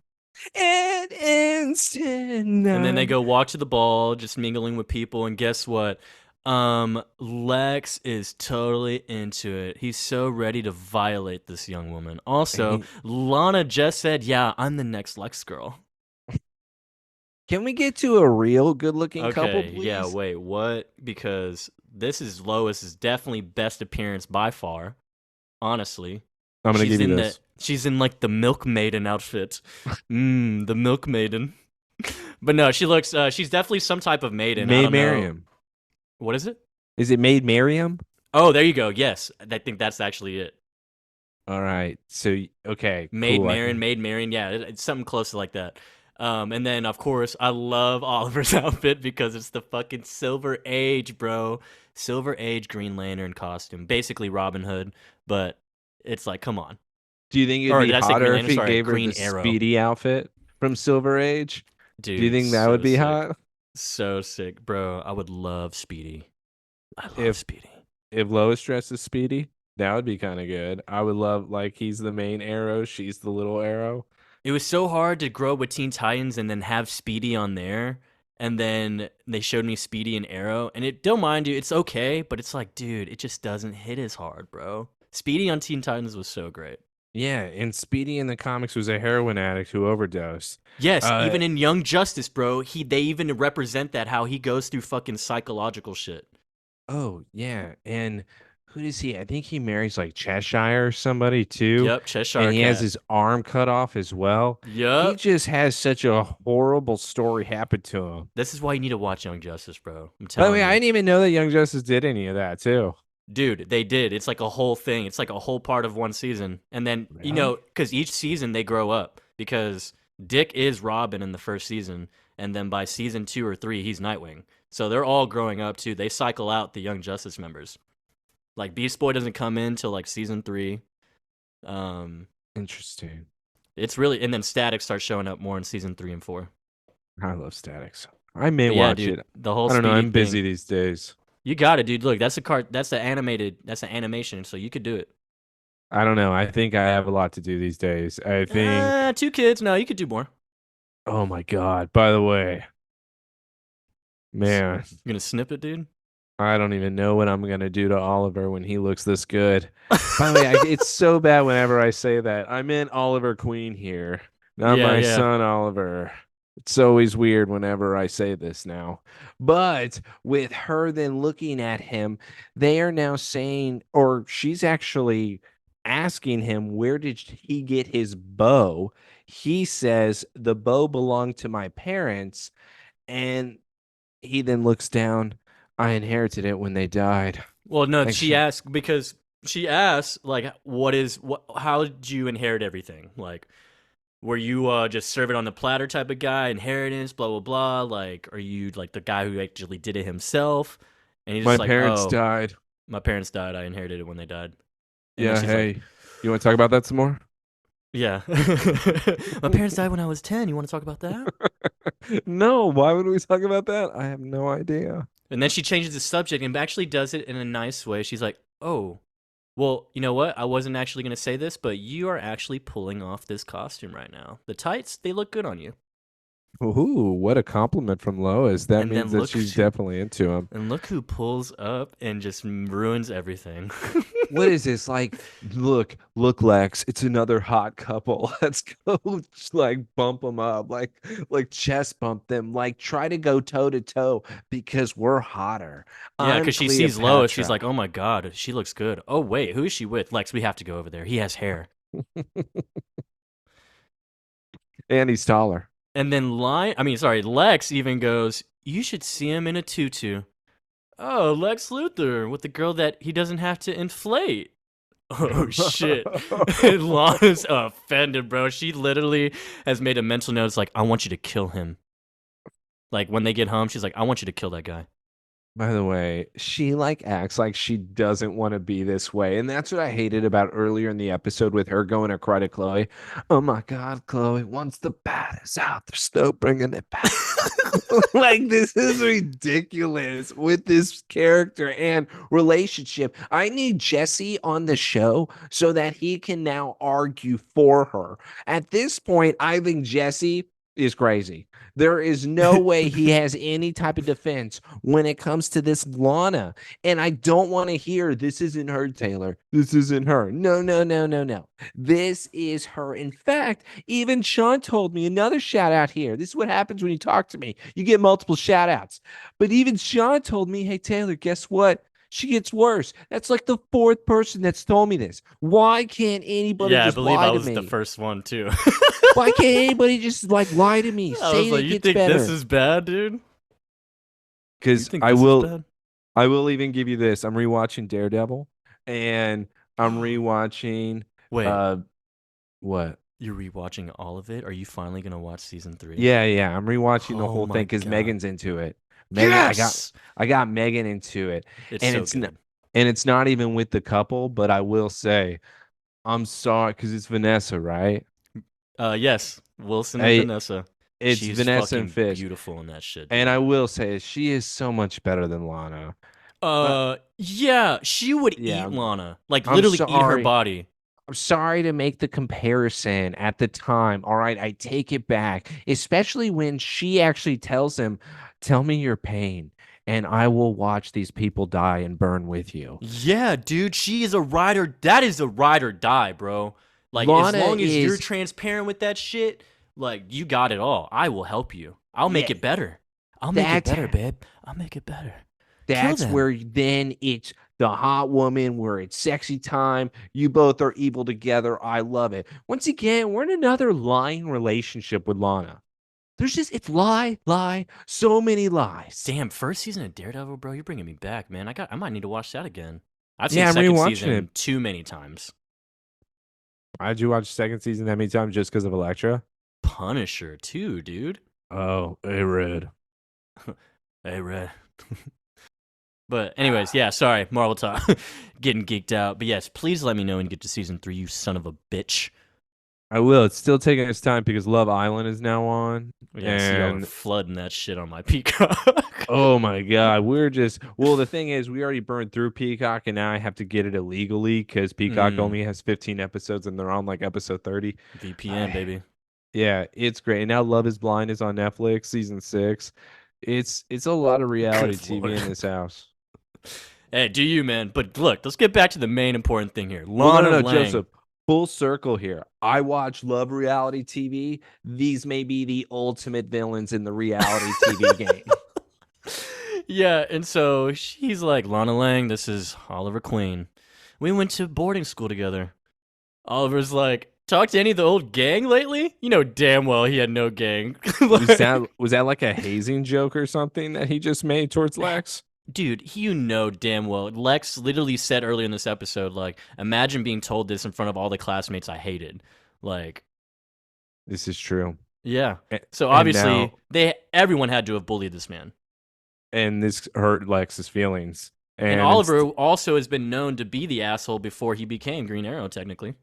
it ends tonight." And then they go walk to the ball, just mingling with people, and guess what? Lex is totally into it. He's so ready to violate this young woman. Also, Lana just said, "Yeah, I'm the next Lex girl." Can we get to a real good-looking couple, please? Yeah, wait, what? Because this is Lois's definitely best appearance by far. Honestly, I'm gonna give you this. She's in like the Milk Maiden outfit. The Milk Maiden. But no, she looks. She's definitely some type of maiden. Maid Mariam. What is it? Is it Maid Mariam? Oh, there you go. Yes, I think that's actually it. All right. So okay, Maid cool. Marian. Yeah, it's something close to like that. And then of course I love Oliver's outfit because it's the fucking Silver Age, bro. Silver Age Green Lantern costume, basically Robin Hood, but it's like, come on. Do you think it'd be hotter if he gave her the Speedy outfit from Silver Age? Dude, do you think that would be hot? So sick, bro. I would love Speedy. I love Speedy. If Lois dressed as Speedy, that would be kind of good. I would love, like, he's the main Arrow, she's the little Arrow. It was so hard to grow up with Teen Titans and then have Speedy on there. And then they showed me Speedy and Arrow. And don't mind you, it's okay. But it's like, dude, it just doesn't hit as hard, bro. Speedy on Teen Titans was so great. Yeah, and Speedy in the comics was a heroin addict who overdosed. Yes, even in Young Justice, bro, they even represent that, how he goes through fucking psychological shit. Oh, yeah. And who does he? I think he marries like Cheshire or somebody too. Yep, Cheshire. And he has his arm cut off as well. Yep. He just has such a horrible story happen to him. This is why you need to watch Young Justice, bro. I'm telling you. I didn't even know that Young Justice did any of that too. Dude, they did. It's like a whole thing. It's like a whole part of one season. And then, you know, because each season they grow up. Because Dick is Robin in the first season. And then by season 2 or 3, he's Nightwing. So they're all growing up too. They cycle out the Young Justice members. Like, Beast Boy doesn't come in till like season 3. Interesting. It's really, and then Static starts showing up more in season 3 and 4. I love Statics. I may watch it. The whole I don't know. I'm Speedy busy thing. these days. You got it, dude. Look, that's an animation, so you could do it. I don't know. I think I have a lot to do these days. I think 2 kids. No, you could do more. Oh my God. By the way, man, You gonna snip it, dude? I don't even know what I'm gonna do to Oliver when he looks this good. By the way, it's so bad whenever I say that. I meant Oliver Queen here, not my son Oliver. It's always weird whenever I say this now. But with her then looking at him, they are now saying, or she's actually asking him, where did he get his bow? He says, the bow belonged to my parents. And he then looks down. I inherited it when they died. Well, no, she asked, like, how did you inherit everything? Like, were you just serve it on the platter type of guy, inheritance, blah, blah, blah? Like, are you like the guy who actually did it himself? And he's just like, parents died. My parents died. I inherited it when they died. And yeah, hey, like, you want to talk about that some more? Yeah. My parents died when I was 10. You want to talk about that? No, why would we talk about that? I have no idea. And then she changes the subject and actually does it in a nice way. She's like, oh, well, you know what? I wasn't actually going to say this, but you are actually pulling off this costume right now. The tights, they look good on you. Ooh, what a compliment from Lois. That means that she's definitely into him. And look who pulls up and just ruins everything. What is this? Like, look, Lex, it's another hot couple. Let's go, like, bump them up, like chest bump them, like, try to go toe to toe because we're hotter. Yeah, because she sees Lois. She's like, oh my God, she looks good. Oh, wait, who is she with? Lex, we have to go over there. He has hair. And he's taller. And then Lex even goes, you should see him in a tutu. Oh, Lex Luthor with the girl that he doesn't have to inflate. Oh shit. And Lana's offended, bro. She literally has made a mental note. It's like, I want you to kill him. Like when they get home, she's like, I want you to kill that guy. By the way, she like acts like she doesn't want to be this way. And that's what I hated about earlier in the episode with her going to cry to Chloe. Oh my God, Chloe, once the bat is out, there's no bringing it back. Like, this is ridiculous with this character and relationship. I need Jesse on the show so that he can now argue for her. At this point, I think Jesse is crazy. There is no way he has any type of defense when it comes to this Lana. And I don't want to hear this isn't her, Taylor. This isn't her. No, no, no, no, no. This is her. In fact, even Sean told me another shout out here. This is what happens when you talk to me. You get multiple shout outs. But even Sean told me, hey, Taylor, guess what? She gets worse. That's like the fourth person that's told me this. Why can't anybody Yeah, I just believe lie I to was me? the first one too. Why can't anybody just like lie to me? I Say was that like, it you gets think better. this is bad, dude? You Because think I this is will, bad? I will even give you this. I'm rewatching Daredevil, and I'm rewatching. Wait, What? you're rewatching all of it? Are you finally gonna watch season 3? Yeah. I'm rewatching the Oh whole my thing because God. Megan's into it. Megan, Yes! I got Megan into it, It's and so it's good. not, and it's not even with the couple. But I will say, I'm sorry because it's Vanessa, right? Yes, Wilson and Hey, Vanessa. it's She's Vanessa and fucking Fish, beautiful in that shit, and dude. I will say she is so much better than Lana. Yeah, she would Yeah, eat Lana. Like, I'm literally eat her sorry. body. I'm sorry to make the comparison at the time. All right, I take it back, especially when she actually tells him, "Tell me your pain, and I will watch these people die and burn with you." Yeah, dude, she is a ride or that is a ride or die, bro. Like, as Lana long as you're is, transparent with that shit, like, you got it all. I will help you. I'll make yeah, it better. I'll make it that's better, babe. I'll make it better. Kill that's them. where then it's the hot woman, where it's sexy time. You both are evil together. I love it. Once again, we're in another lying relationship with Lana. There's just it's lie, so many lies. Damn, first season of Daredevil, bro. You're bringing me back, man. I might need to watch that again. I've Yeah, seen I'm second rewatching season it. too many times. Did you watch second season that many times just because of Elektra? Punisher too, dude. Oh, hey, Red. Hey, Red. But anyways, yeah, sorry, Marvel talk. Getting geeked out. But yes, please let me know when you get to season 3, you son of a bitch. I will. It's still taking its time because Love Island is now on. Yeah, I see y'all are And flooding that shit on my Peacock. oh my God, the thing is, we already burned through Peacock and now I have to get it illegally because Peacock only has 15 episodes and they're on like episode 30. VPN, baby. Yeah, it's great. And now Love is Blind is on Netflix, season 6. It's a lot of reality Good TV in Lord. this house. Hey, do you, man? But look, let's get back to the main important thing here. Well, Lana no, Lang. Joseph. Full circle here. I watch Love reality TV. These may be the ultimate villains in the reality TV game. Yeah, and so she's like, Lana Lang, this is Oliver Queen. We went to boarding school together. Oliver's like, talked to any of the old gang lately? You know damn well he had no gang. Was that like a hazing joke or something that he just made towards Lex? Dude, you know damn well. Lex literally said earlier in this episode, like, imagine being told this in front of all the classmates I hated. Like, This is true. yeah. A- So and obviously, now- everyone had to have bullied this man. And this hurt Lex's feelings. And Oliver also has been known to be the asshole before he became Green Arrow, technically.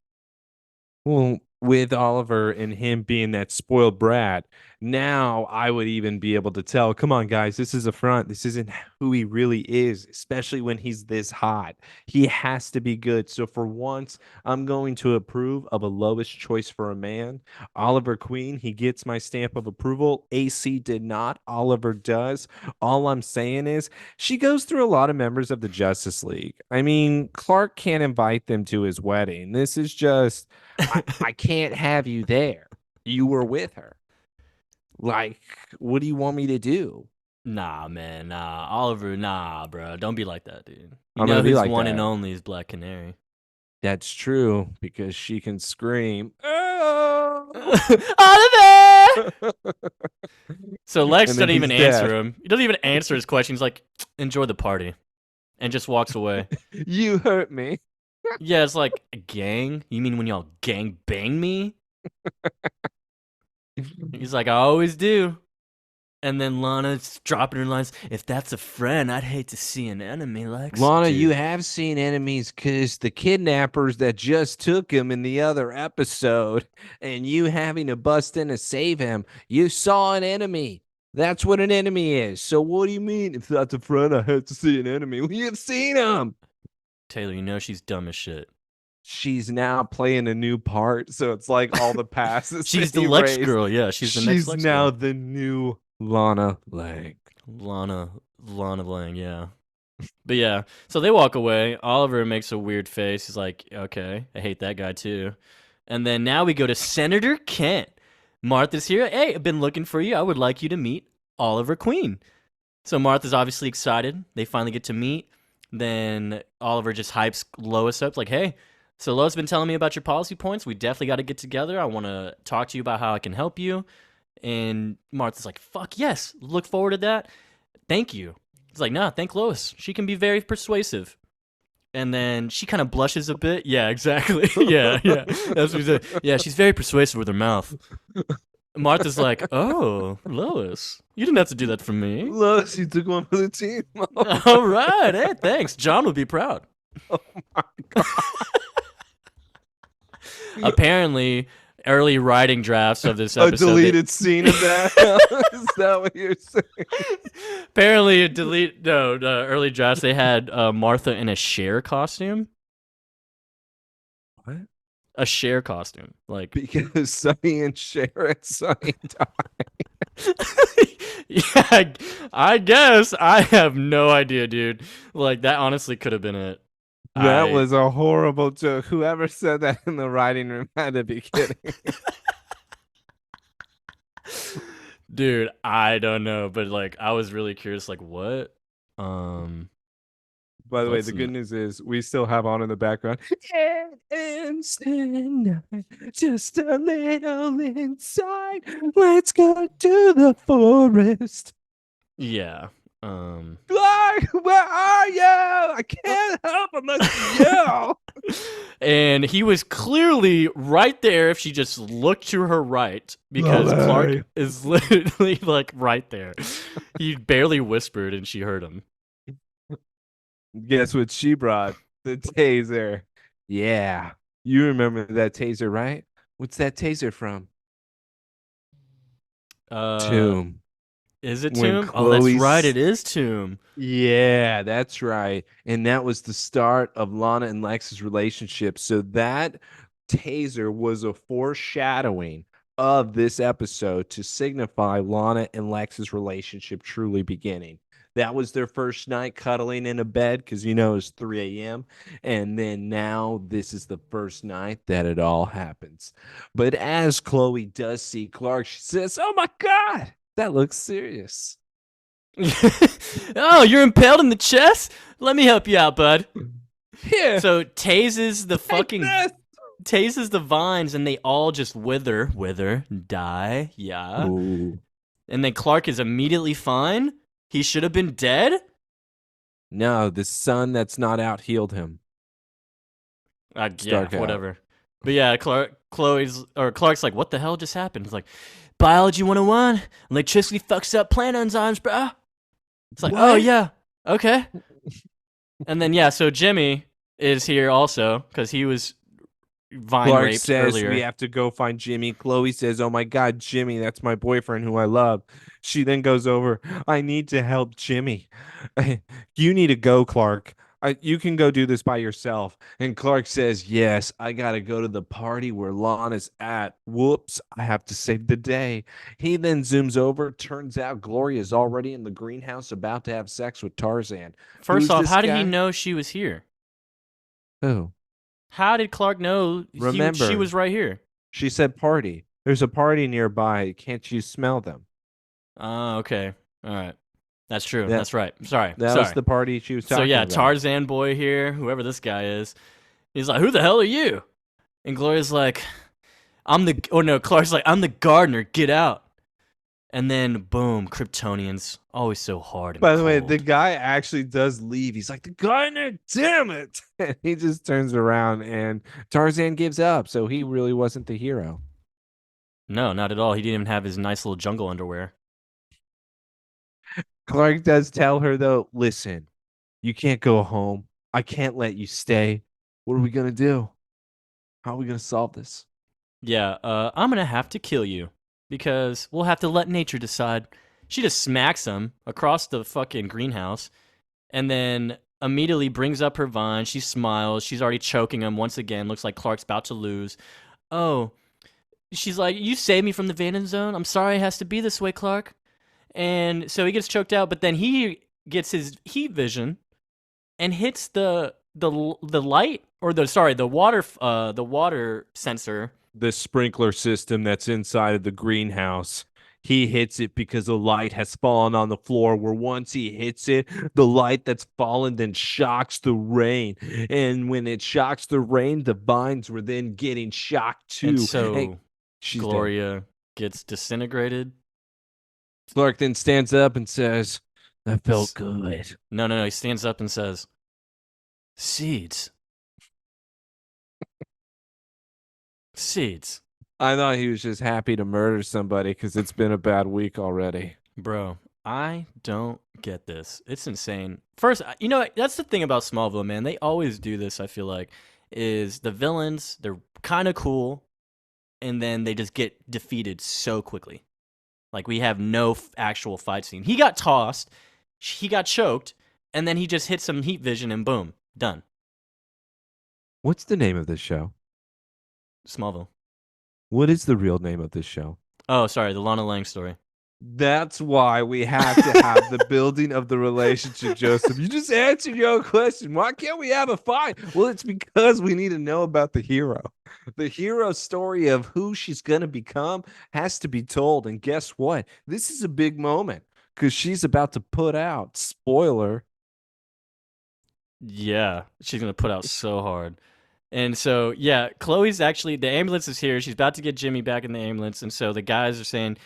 Well, with Oliver and him being that spoiled brat, now I would even be able to tell, come on, guys, this is a front. This isn't who he really is, especially when he's this hot. He has to be good. So for once, I'm going to approve of a lowest choice for a man. Oliver Queen, he gets my stamp of approval. AC did not. Oliver does. All I'm saying is she goes through a lot of members of the Justice League. I mean, Clark can't invite them to his wedding. This is just... I can't have you there. You were with her. Like, what do you want me to do? Nah, man, nah. Oliver, nah, bro. Don't be like that, dude. You I'm know gonna be his like one that. and only is Black Canary. That's true because she can scream. "Oh!" Oliver! So Lex And then doesn't even he's dead. answer him. He doesn't even answer his question. He's like, enjoy the party. And just walks away. You hurt me. Yeah, it's like a gang. You mean when y'all gang bang me? He's like, I always do. And then Lana's dropping her lines. If that's a friend, I'd hate to see an enemy, Lex. Lana, Dude. you have seen enemies because the kidnappers that just took him in the other episode and you having to bust in to save him, you saw an enemy. That's what an enemy is. So what do you mean? If that's a friend, I had to see an enemy. Well, you've seen him. Taylor, you know she's dumb as shit. She's now playing a new part. So it's like all the past is She's the Lex erased. girl. Yeah, she's the next She's Lex now girl. the new Lana Lang. Lana Lang, yeah. But yeah, so they walk away. Oliver makes a weird face. He's like, okay, I hate that guy too. And then now we go to Senator Kent. Martha's here. Hey, I've been looking for you. I would like you to meet Oliver Queen. So Martha's obviously excited. They finally get to meet. Then Oliver just hypes Lois up, like, hey, so Lois has been telling me about your policy points. We definitely got to get together. I want to talk to you about how I can help you. And Martha's like, fuck yes, look forward to that. Thank you. It's like, nah, thank Lois. She can be very persuasive. And then she kind of blushes a bit. Yeah, exactly. yeah. That's what he said. Yeah, she's very persuasive with her mouth. Martha's like, oh, Lois, you didn't have to do that for me. Lois, you took one for the team. All right. Hey, thanks. John would be proud. Oh my God. Apparently, early writing drafts of this A episode. deleted scene of that. Is that what you're saying? Apparently, early drafts, they had Martha in a Cher costume. What? A Cher costume. Like, Because Sonny and Cher and Sonny died. yeah, I guess. I have no idea, dude. Like, that honestly could have been it. That was a horrible joke. Whoever said that in the writing room had to be kidding. Dude, I don't know, but like I was really curious, like what? By the way, What's the in good the- news is we still have on in the background. Just a little inside. Let's go to the forest. Yeah. Clark, where are you? I can't help unless you yell. And he was clearly right there if she just looked to her right, because Larry. Clark is literally like right there. He barely whispered and she heard him. Guess what she brought? The taser. Yeah. You remember that taser, right? What's that taser from? Tomb. Is it When Tomb? Oh, that's Chloe's- right. It is Tomb. Yeah, that's right. And that was the start of Lana and Lex's relationship. So that taser was a foreshadowing of this episode to signify Lana and Lex's relationship truly beginning. That was their first night cuddling in a bed because, you know, it's 3 a.m. And then now this is the first night that it all happens. But as Chloe does see Clark, she says, oh my God, that looks serious. Oh, you're impaled in the chest? Let me help you out, bud. Here. So tases the take fucking this. tases the vines and they all just wither, die. Yeah. Ooh. And then Clark is immediately fine. He should have been dead. No, the sun that's not out healed him. Yeah, dark out. whatever. But yeah, Clark's like, what the hell just happened? It's like, Biology 101. Electricity fucks up plant enzymes, bro. It's like, oh What? yeah, okay. And then yeah, so Jimmy is here also because he was vine Clark raped says earlier. we have to go find Jimmy. Chloe says, oh my God, Jimmy, that's my boyfriend who I love. She then goes over, I need to help Jimmy. You need to go, Clark. You can go do this by yourself. And Clark says, yes, I got to go to the party where Lana's at. Whoops, I have to save the day. He then zooms over. Turns out Gloria's already in the greenhouse about to have sex with Tarzan. First Who's off, this how did he guy? know she was here? Who? How did Clark know she Remember. was right here? She said party. There's a party nearby. Can't you smell them? Oh, okay. All right. That's true. That- That's right. Sorry. That was the party she was talking So yeah, about. Tarzan boy here, whoever this guy is, he's like, "Who the hell are you?" And Gloria's like, Clark's like, "I'm the gardener. Get out." And then boom, Kryptonians, always so hard and By the way, cold. the guy actually does leave. He's like, the guy in there, damn it. And he just turns around and Tarzan gives up. So he really wasn't the hero. No, not at all. He didn't even have his nice little jungle underwear. Clark does tell her, though, listen, you can't go home. I can't let you stay. What are we going to do? How are we going to solve this? Yeah, I'm gonna have to kill you because we'll have to let nature decide. She just smacks him across the fucking greenhouse and then immediately brings up her vine. She smiles. She's already choking him once again. Looks like Clark's about to lose. Oh, she's like, you saved me from the Venom Zone. I'm sorry it has to be this way, Clark. And so he gets choked out, but then he gets his heat vision and hits the light or the water sensor. The sprinkler system that's inside of the greenhouse. He hits it because the light has fallen on the floor, where once he hits it, the light that's fallen then shocks the rain. And when it shocks the rain, the vines were then getting shocked too. And so Hey, she's dead. Gloria gets disintegrated. Clark then stands up and says, that felt good. No. He stands up and says, "Seeds. Seeds." I thought he was just happy to murder somebody because it's been a bad week already. Bro, I don't get this. It's insane. First, you know, that's the thing about Smallville, man. They always do this, I feel like, is the villains, they're kind of cool, and then they just get defeated so quickly. Like, we have no actual fight scene. He got tossed, he got choked, and then he just hit some heat vision, and boom, done. What's the name of this show? Smallville. What is the real name of this show? Oh, sorry, the Lana Lang story. That's why we have to have the building of the relationship, Joseph. You just answered your own question. Why can't we have a fight? Well, it's because we need to know about the hero. The hero story of who she's going to become has to be told. And guess what? This is a big moment because she's about to put out, spoiler. Yeah, she's going to put out so hard. And so, yeah, Chloe's actually, the ambulance is here. She's about to get Jimmy back in the ambulance. And so the guys are saying,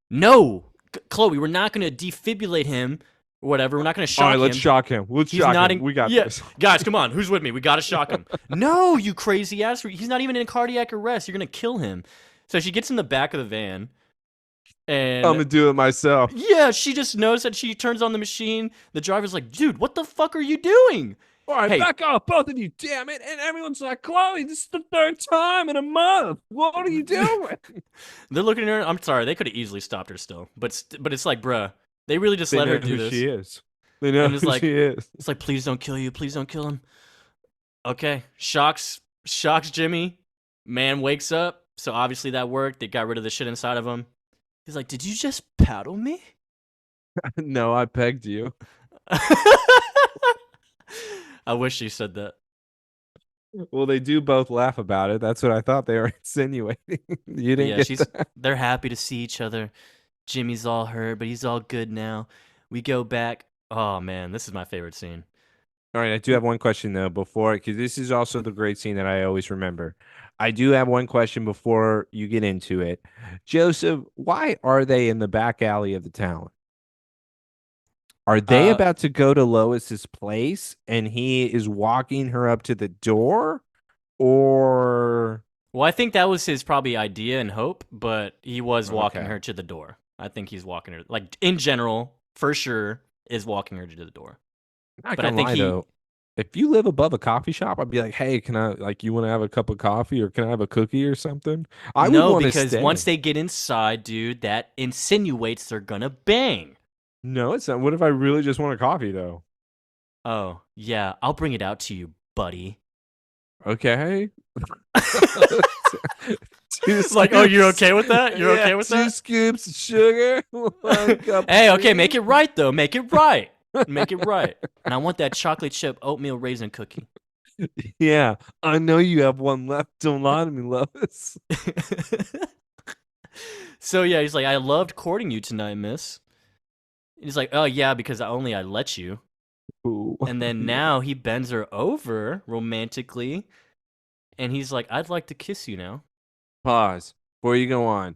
no, Chloe, we're not going to defibrillate him or whatever. We're not going to shock All right, him. let's shock him. Let's He's shock not him. We got yeah. this. Guys, come on. Who's with me? We got to shock him. No, you crazy ass. He's not even in cardiac arrest. You're going to kill him. So she gets in the back of the van. And I'm going to do it myself. yeah, she just knows that she turns on the machine. The driver's like, dude, what the fuck are you doing? All right, Hey. back off, both of you, damn it. And everyone's like, Chloe, this is the third time in a month. What are you doing? They're looking at her. I'm sorry. They could have easily stopped her still. But it's like, bruh, they really just let her do this. She is. They know And it's who like- she is. It's like, please don't kill you. Please don't kill him. Okay. Shocks Jimmy. Man wakes up. So obviously that worked. They got rid of the shit inside of him. He's like, did you just paddle me? No, I pegged you. I wish she said that. Well, they do both laugh about it. That's what I thought they were insinuating. You didn't Yeah, get that? they're happy to see each other. Jimmy's all hurt, but he's all good now. We go back. Oh man, this is my favorite scene. All right, I do have one question though before, because this is also the great scene that I always remember. I do have one question before you get into it. Joseph, why are they in the back alley of the town? Are they about to go to Lois's place and he is walking her up to the door? Or Well, I think that was his probably idea and hope, but he was walking Okay. her to the door. I think he's walking her, like in general, for sure, is walking her to the door. not But I gonna think lie, he- though, if you live above a coffee shop, I'd be like, hey, can I, like, you want to have a cup of coffee or can I have a cookie or something? I would No, want to because stay. once they get inside, dude, that insinuates they're gonna bang. No, it's not. What if I really just want a coffee, though? Oh, yeah, I'll bring it out to you, buddy. Okay. It's like, oh, you're okay with that? You're okay with 2 that? scoops of sugar. 1 cup Hey, of okay, tea. make it right though. Make it right. Make it right. And I want that chocolate chip oatmeal raisin cookie. Yeah, I know you have one left. Don't lie to me, Lois. So yeah, he's like, I loved courting you tonight, miss. He's like, oh yeah, because I let you. Ooh. And then now he bends her over romantically, and he's like, I'd like to kiss you now. Pause before you go on.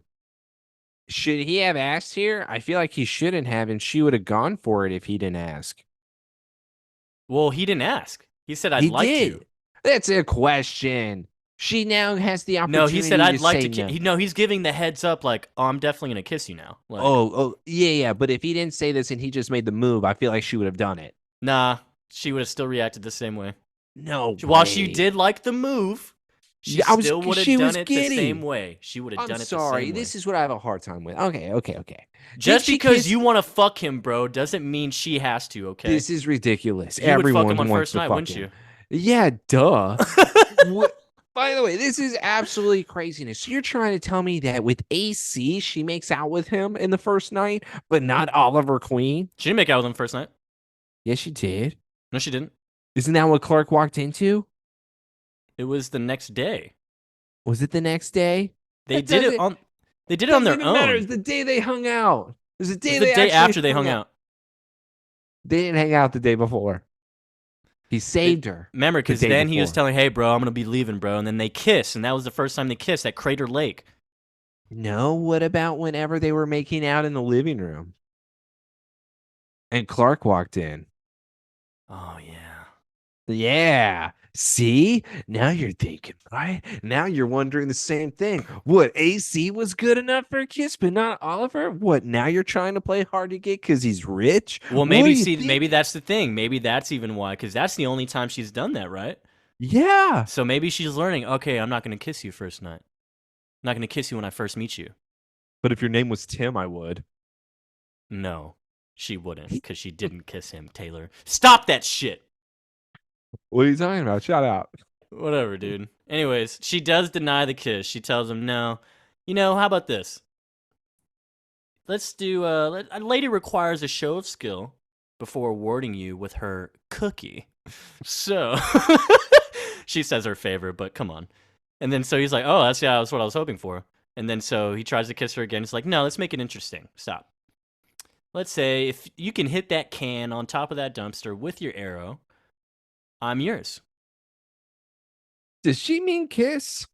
Should he have asked here? I feel like he shouldn't have, and she would have gone for it if he didn't ask. Well, he didn't ask. He said, "I'd He like did. to." That's a question. She now has the No, he said, opportunity "I'd to like say to." no. No, he's giving the heads up, like, "Oh, I'm definitely gonna kiss you now." Like, Yeah. But if he didn't say this and he just made the move, I feel like she would have done it. nah, she would have still reacted the same way. No While she way. did like the move, she Yeah, still would have she done was it the same giddy. way. She would have I'm done it the sorry. same way. This is what I have a hard time with. Okay. Did Just she because kiss? you want to fuck him, bro, doesn't mean she has to. Okay. This is ridiculous. You would fuck Everyone him on wants first to night, fuck wouldn't him. you? Yeah, duh. By the way, this is absolutely craziness. So you're trying to tell me that with AC, she makes out with him in the first night, but not Oliver Queen? She didn't make out with him first night. Yes, she did. No, she didn't. Isn't that what Clark walked into? It was the next day. Was it the next day? They That did it doesn't- on. They did it on Doesn't their even matter. own. It's the day they hung out. It's the day It's the they day actually after they hung out. They didn't hang out the day before. He saved her. Remember, because day then he was before. telling, "Hey, bro, I'm gonna be leaving, bro," and then they kiss, and that was the first time they kissed at Crater Lake. No, what about whenever they were making out in the living room? And Clark walked in. Oh yeah. Yeah. See? Now you're thinking, right? Now you're wondering the same thing. What, AC was good enough for a kiss, but not Oliver? What, now you're trying to play hard to get because he's rich? Well, What maybe do you maybe think? that's the thing. Maybe that's even why, because that's the only time she's done that, right? Yeah. So maybe she's learning. Okay, I'm not gonna kiss you first night. I'm not gonna kiss you when I first meet you. But if your name was Tim, I would. No, she wouldn't, because she didn't kiss him. Taylor, stop that shit. What are you talking about? Shout out. Whatever, dude. Anyways, she does deny the kiss. She tells him, "No, how about this? Let's do. A lady requires a show of skill before awarding you with her cookie." So she says her favorite, but come on. And then so he's like, "Oh, that's what I was hoping for." And then so he tries to kiss her again. He's like, "No, let's make it interesting. Stop. Let's say if you can hit that can on top of that dumpster with your arrow, I'm yours." Does she mean kiss?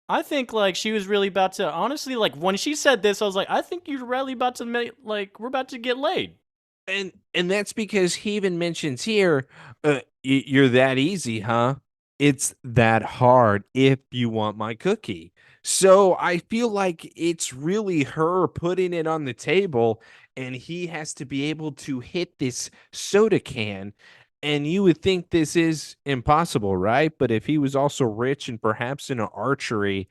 I think like she was really about to honestly like when she said this, I was like, I think you're really about to make like we're about to get laid. And that's because he even mentions here, you're that easy, huh? It's that hard if you want my cookie. So I feel like it's really her putting it on the table, and he has to be able to hit this soda can. And you would think this is impossible, right? But if he was also rich and perhaps in archery,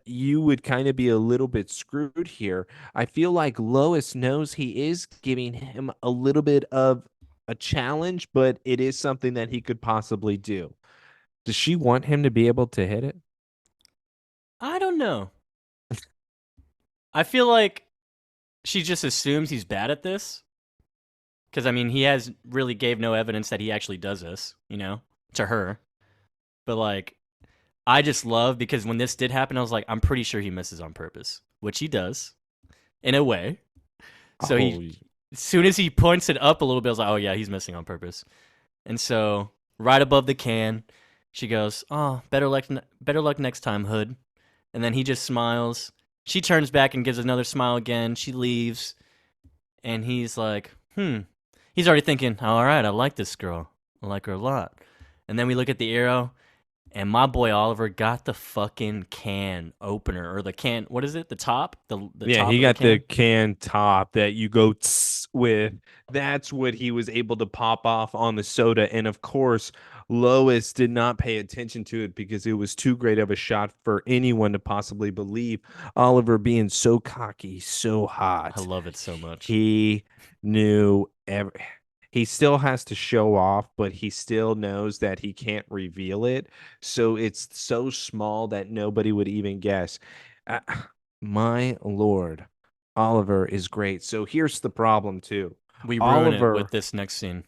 you would kind of be a little bit screwed here. I feel like Lois knows he is giving him a little bit of a challenge, but it is something that he could possibly do. Does she want him to be able to hit it? I don't know. I feel like she just assumes he's bad at this. Because, I mean, he has really gave no evidence that he actually does this, to her. But, like, I just love, because when this did happen, I was like, I'm pretty sure he misses on purpose. Which he does, in a way. So as soon as he points it up a little bit, I was like, oh, yeah, he's missing on purpose. And so, right above the can, she goes, "Oh, better luck next time, Hood." And then he just smiles. She turns back and gives another smile again. She leaves. And he's like, He's already thinking, all right, I like this girl. I like her a lot. And then we look at the arrow, and my boy Oliver got the fucking can opener, or the can, what is it? The top? The Yeah, top he of got the can top that you go tss with. That's what he was able to pop off on the soda. And of course, Lois did not pay attention to it because it was too great of a shot for anyone to possibly believe. Oliver being so cocky, so hot. I love it so much. He knew he still has to show off, but he still knows that he can't reveal it. So it's so small that nobody would even guess. My Lord, Oliver is great. So here's the problem too. We ruin it Oliver. with this next scene.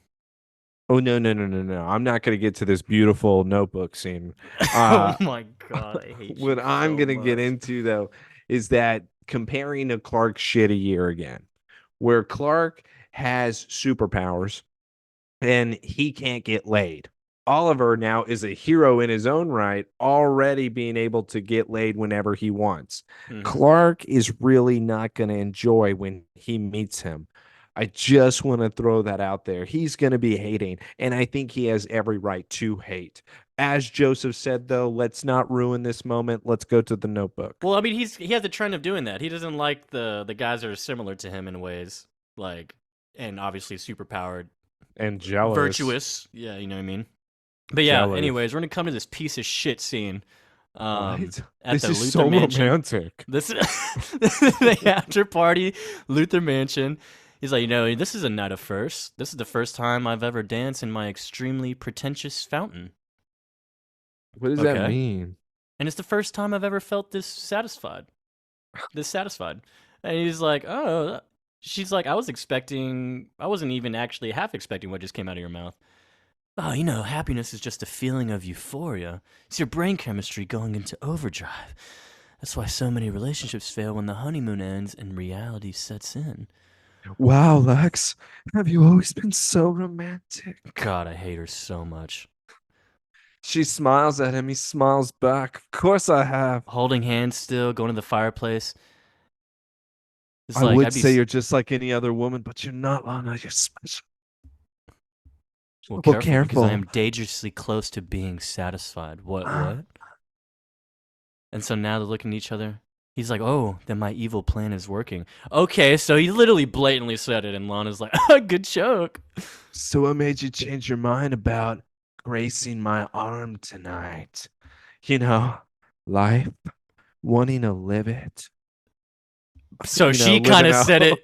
Oh no. I'm not gonna get to this beautiful notebook scene. Oh my God, I hate you What I'm so gonna get much. into though is that comparing to Clark's shit a year again, where Clark has superpowers and he can't get laid. Oliver now is a hero in his own right, already being able to get laid whenever he wants. Clark is really not going to enjoy when he meets him. I just want to throw that out there. He's going to be hating, and I think he has every right to hate. As Joseph said, though, let's not ruin this moment. Let's go to the Notebook. Well, I mean, he has a trend of doing that. He doesn't like the guys that are similar to him in ways, like, and obviously superpowered, And jealous. virtuous. Yeah, you know what I mean. But yeah, Jealous. anyways, we're gonna come to this piece of shit scene. What? At This the is Luther so Mansion. romantic. This is the after party, Luther Mansion. He's like, this is a night of firsts. This is the first time I've ever danced in my extremely pretentious fountain. What does Okay. that mean? And it's the first time I've ever felt this satisfied. And he's like, oh. She's like, I wasn't even actually half expecting what just came out of your mouth. Oh, happiness is just a feeling of euphoria. It's your brain chemistry going into overdrive. That's why so many relationships fail when the honeymoon ends and reality sets in. Wow, Lex, have you always been so romantic? God, I hate her so much. She smiles at him. He smiles back. Of course I have. Holding hands still, going to the fireplace. It's I like, would I'd be say you're just like any other woman, but you're not, Lana. You're special. well, well, because careful. I am dangerously close to being satisfied. What? And so now they're looking at each other. He's like, oh, then my evil plan is working. Okay, so he literally blatantly said it, and Lana's like, good joke. So what made you change your mind about gracing my arm tonight? Life, wanting to live it. So she kind of said it.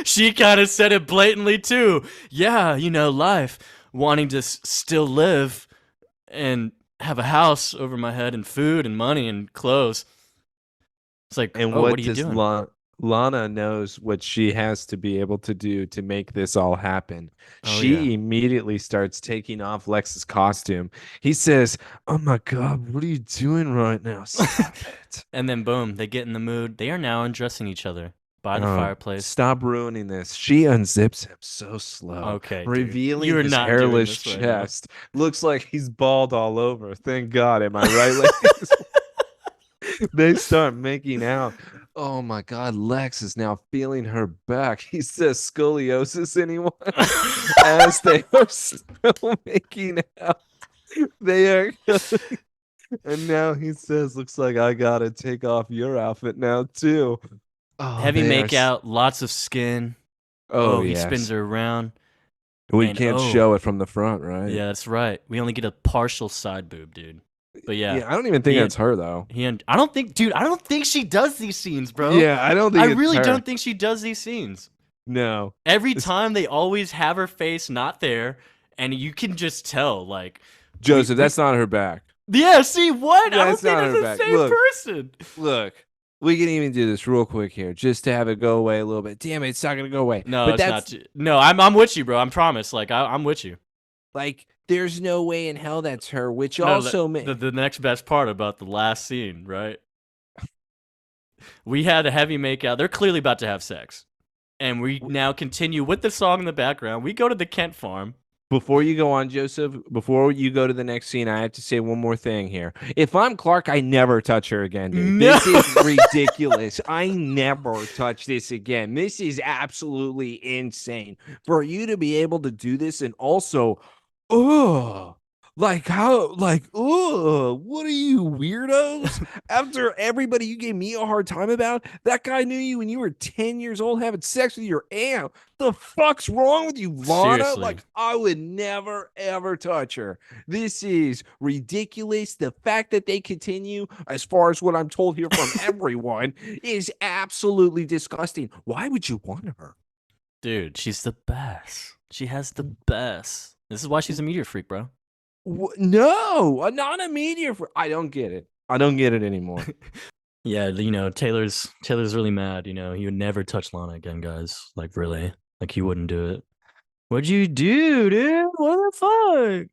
She kind of said it blatantly too. Yeah, life, wanting to still live and have a house over my head and food and money and clothes. It's like, And what are you doing? Lana knows what she has to be able to do to make this all happen. Oh, She yeah. immediately starts taking off Lex's costume. He says, oh my God, what are you doing right now? Stop it. And then boom, they get in the mood. They are now undressing each other by the fireplace. Stop ruining this. She unzips him so slow. Okay, dude. revealing You're his not doing hairless this right now. chest. Looks like he's bald all over. Thank God. Am I right, ladies? They start making out. Oh my God, Lex is now feeling her back. He says, scoliosis, anyone? As they are still making out. They are. And now he says, looks like I gotta take off your outfit now, too. Oh, Heavy they are make out, lots of skin. Oh, he yes. spins her around. We and can't show it from the front, right? Yeah, that's right. We only get a partial side boob, dude. But yeah, I don't even think that's her, though. I don't think she does these scenes, bro. Yeah, I don't think I it's really her. don't think she does these scenes. No. Every time they always have her face not there, and you can just tell, like, Joseph, that's not her back. yeah, see what? I don't That's think not that's her the back. same Look. person. Look, we can even do this real quick here, just to have it go away a little bit. Damn it, it's not gonna go away. No, but it's not. No, I'm with you, bro. I promise. Like, I'm with you. like, there's no way in hell that's her. Which No, also the next best part about the last scene, right? We had a heavy makeout. They're clearly about to have sex, and we now continue with the song in the background. We go to the Kent farm. Before you go on, Joseph, before you go to the next scene, I have to say one more thing here. If I'm Clark, I never touch her again, dude. No. This is ridiculous. I never touch this again. This is absolutely insane. For you to be able to do this and also, what are you, weirdos? After everybody you gave me a hard time about, that guy knew you when you were 10 years old having sex with your aunt. The fuck's wrong with you, Lana? Seriously. Like, I would never, ever touch her. This is ridiculous. The fact that they continue, as far as what I'm told here from everyone, is absolutely disgusting. Why would you want her? Dude, she's the best. She has the best. This is why she's a meteor freak, bro. No, not a meteor. I don't get it. I don't get it anymore. Yeah, Taylor's really mad. He would never touch Lana again, guys. Like, really. Like, he wouldn't do it. What'd you do, dude? What the fuck?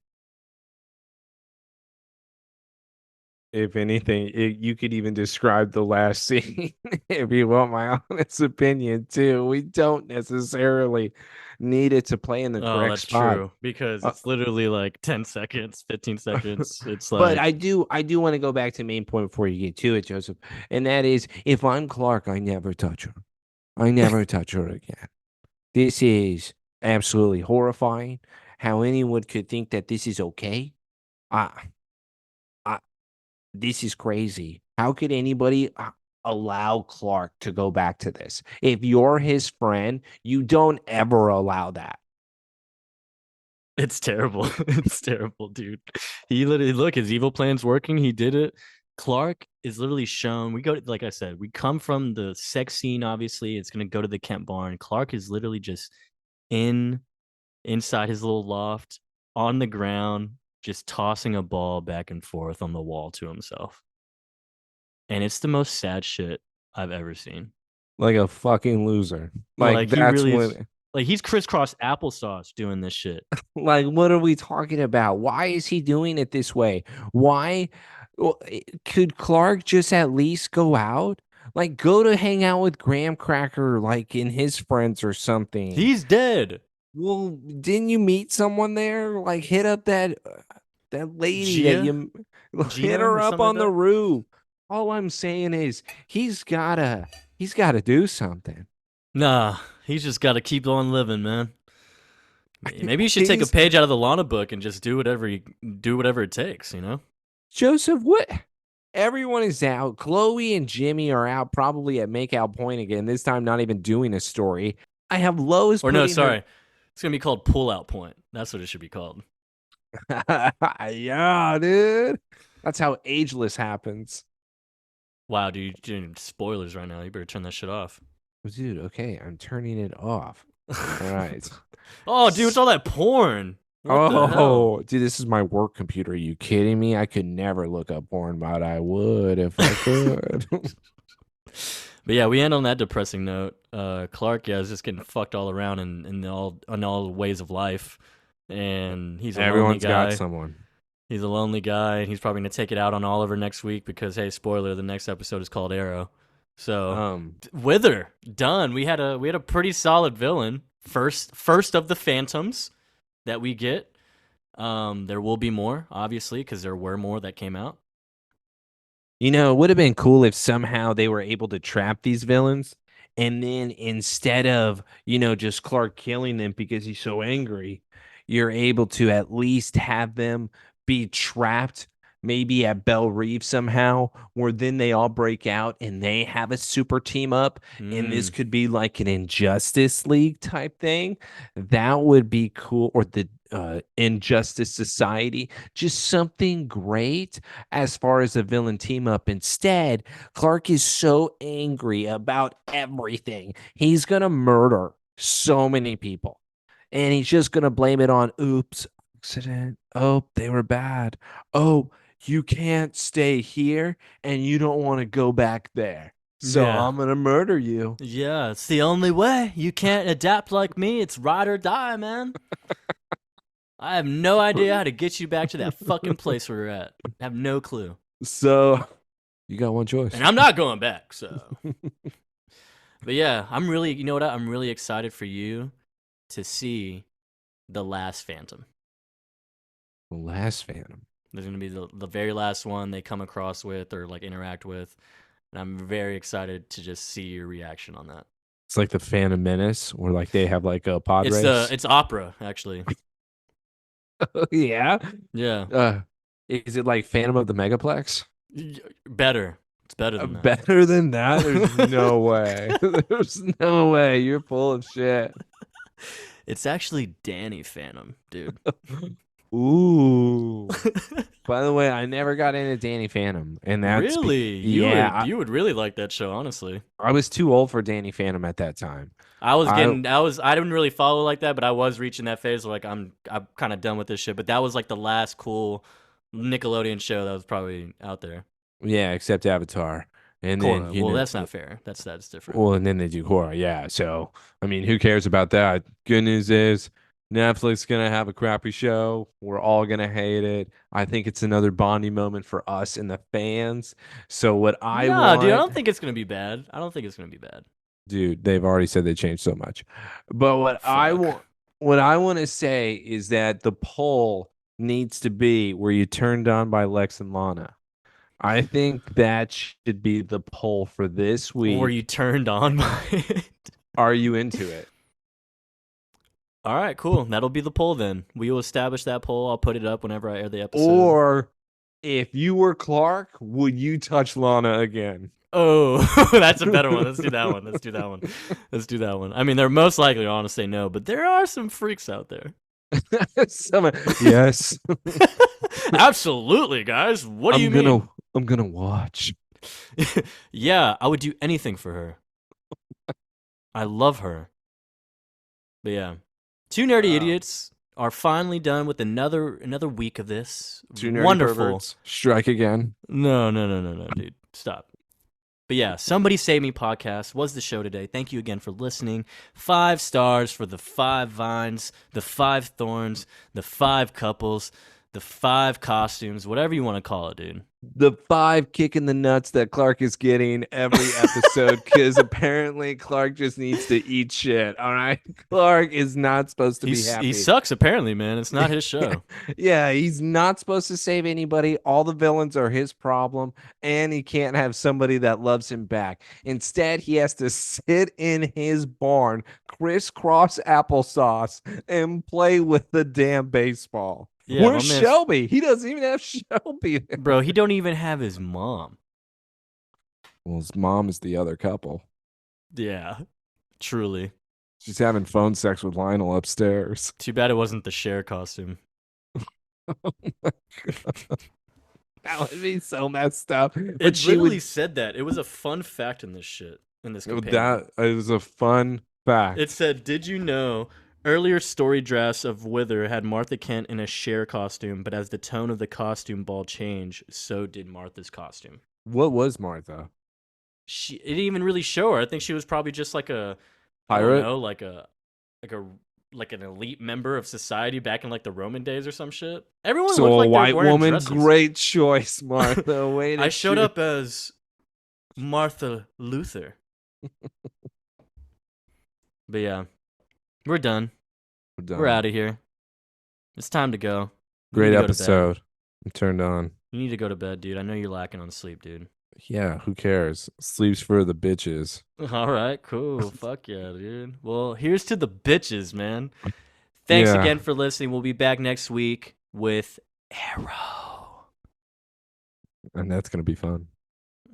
If anything, you could even describe the last scene if you want my honest opinion too. We don't necessarily need it to play in the Oh, correct that's spot. true because Uh, it's literally like 10 seconds, 15 seconds. It's but like I do want to go back to the main point before you get to it, Joseph. And that is if I'm Clark, I never touch her. I never touch her again. This is absolutely horrifying. How anyone could think that this is okay. I, I this is crazy. How could anybody allow Clark to go back to this? If you're his friend, you don't ever allow that. it's terrible. It's terrible, dude. He literally look, his evil plan's working. He did it. Clark is literally shown. We go to, like I said, we come from the sex scene. Obviously, it's gonna go to the Kent barn. Clark is literally just in inside his little loft on the ground, just tossing a ball back and forth on the wall to himself. And it's the most sad shit I've ever seen. Like a fucking loser. Like Like he that's really is. when Like he's crisscross applesauce doing this shit. like what are we talking about? Why is he doing it this way? Why could Clark just at least go out? Like go to hang out with Graham Cracker like and his friends or something. He's dead. Well, didn't you meet someone there? Like hit up that lady that Gia? you hit Gina her or up something like on the that? roof. All I'm saying is he's gotta do something. Nah, he's just got to keep on living, man. Maybe you should take a He's page out of the Lana book and just do whatever it takes, you know? Joseph, what? Everyone is out. Chloe and Jimmy are out probably at Makeout Point again, this time not even doing a story. I have Lois Or no, putting sorry. It's going to be called Pull Out Point. That's what it should be called. her Yeah, dude. That's how ageless happens. Wow, dude, you're doing spoilers right now. You better turn that shit off. Dude, okay, I'm turning it off. All right. Oh, dude, it's all that porn. What the hell? Oh, dude, this is my work computer. Are you kidding me? I could never look up porn, but I would if I could. But yeah, we end on that depressing note. Clark, yeah, is just getting fucked all around in all ways of life, and he's a lonely Everyone's guy. got someone. He's a lonely guy, and he's probably gonna take it out on Oliver next week because hey, spoiler, the next episode is called Arrow. So Wither done. We had a pretty solid villain. First of the Phantoms that we get. There will be more, obviously, because there were more that came out. You know, it would have been cool if somehow they were able to trap these villains. And then instead of, just Clark killing them because he's so angry, you're able to at least have them be trapped maybe at Belle Reeve somehow, where then they all break out and they have a super team up. And this could be like an Injustice League type thing. That would be cool. Or the Injustice Society. Just something great as far as a villain team up. Instead, Clark is so angry about everything. He's going to murder so many people. And he's just going to blame it on, oops, accident. Oh, they were bad. Oh, you can't stay here and you don't want to go back there. So Yeah. I'm going to murder you. Yeah, it's the only way. You can't adapt like me. It's ride or die, man. I have no idea how to get you back to that fucking place where you're at. I have no clue. So you got one choice. And I'm not going back, so. But yeah, I'm really excited for you to see the last Phantom. The last Phantom. There's going to be the very last one they come across with or like interact with. And I'm very excited to just see your reaction on that. It's like the Phantom Menace, where like they have like a pod race. It's opera, actually. Yeah. Yeah. Is it like Phantom of the Megaplex? Better. It's better than that. Better than that? There's no way. There's no way. You're full of shit. It's actually Danny Phantom, dude. Ooh. By the way, I never got into Danny Phantom, and that's really, you would really like that show, honestly. I was too old for Danny Phantom at that time. I didn't really follow like that, but I was reaching that phase where like I'm kind of done with this shit. But that was like the last cool Nickelodeon show that was probably out there. Yeah, except Avatar. And Korra. then Well, that's not fair. That's different. Well, and then they do Korra. Yeah. So I mean, who cares about that? Good news is Netflix gonna have a crappy show. We're all gonna hate it. I think it's another bonding moment for us and the fans. So what I Nah, dude, I want, don't think it's gonna be bad. I don't think it's gonna be bad. dude, they've already said they changed so much. But Fuck. what I want to say is that the poll needs to be were you turned on by Lex and Lana? I think that should be the poll for this Were week. you turned on by it? Are you into it? All right, cool. That'll be the poll then. We will establish that poll. I'll put it up whenever I air the episode. Or if you were Clark, would you touch Lana again? Oh, that's a better one. Let's do that one. Let's do that one. Let's do that one. I mean, they're most likely all gonna say no, but there are some freaks out there. Yes. Absolutely, guys. What do you mean? I'm gonna watch. Yeah, I would do anything for her. I love her. But yeah, two nerdy Wow. idiots are finally done with another week of this. Two nerdy Wonderful. perverts. Strike again. No, dude. Stop. But yeah, Somebody Save Me podcast was the show today. Thank you again for listening. 5 stars for the 5 vines, the 5 thorns, the 5 couples, the 5 costumes, whatever you want to call it, dude. The 5 kick in the nuts that Clark is getting every episode because apparently Clark just needs to eat shit. All right. Clark is not supposed to be happy. He sucks, apparently, man. It's not his show. Yeah, he's not supposed to save anybody. All the villains are his problem, and he can't have somebody that loves him back. Instead, he has to sit in his barn, crisscross applesauce, and play with the damn baseball. Yeah, Where's my man's- Shelby? He doesn't even have Shelby. Bro, he don't even have his mom. Well, his mom is the other couple. Yeah, truly. She's having phone sex with Lionel upstairs. Too bad it wasn't the Cher costume. That would be so messed up. It But she literally would. said that. It was a fun fact in this shit. In this companion. That it was a fun fact. It said, "Did you know earlier story drafts of Wither had Martha Kent in a Cher costume, but as the tone of the costume ball changed, so did Martha's costume." What was Martha? It didn't even really show her. I think she was probably just like a Pirate? I don't know, like an elite member of society back in like the Roman days or some shit. Everyone So looked a like they white were wearing woman, dresses. great choice, Martha. Way to I showed choose. up as Martha Luther. But yeah, we're done. We're out of here. It's time to go. You Great need to go to bed. episode. I'm turned on. You need to go to bed, dude. I know you're lacking on sleep, dude. Yeah, who cares? Sleeps for the bitches. All right, cool. Fuck yeah, dude. Well, here's to the bitches, man. Thanks Yeah. again for listening. We'll be back next week with Arrow. And that's gonna be fun.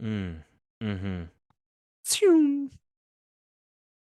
Mm-hmm. Tune.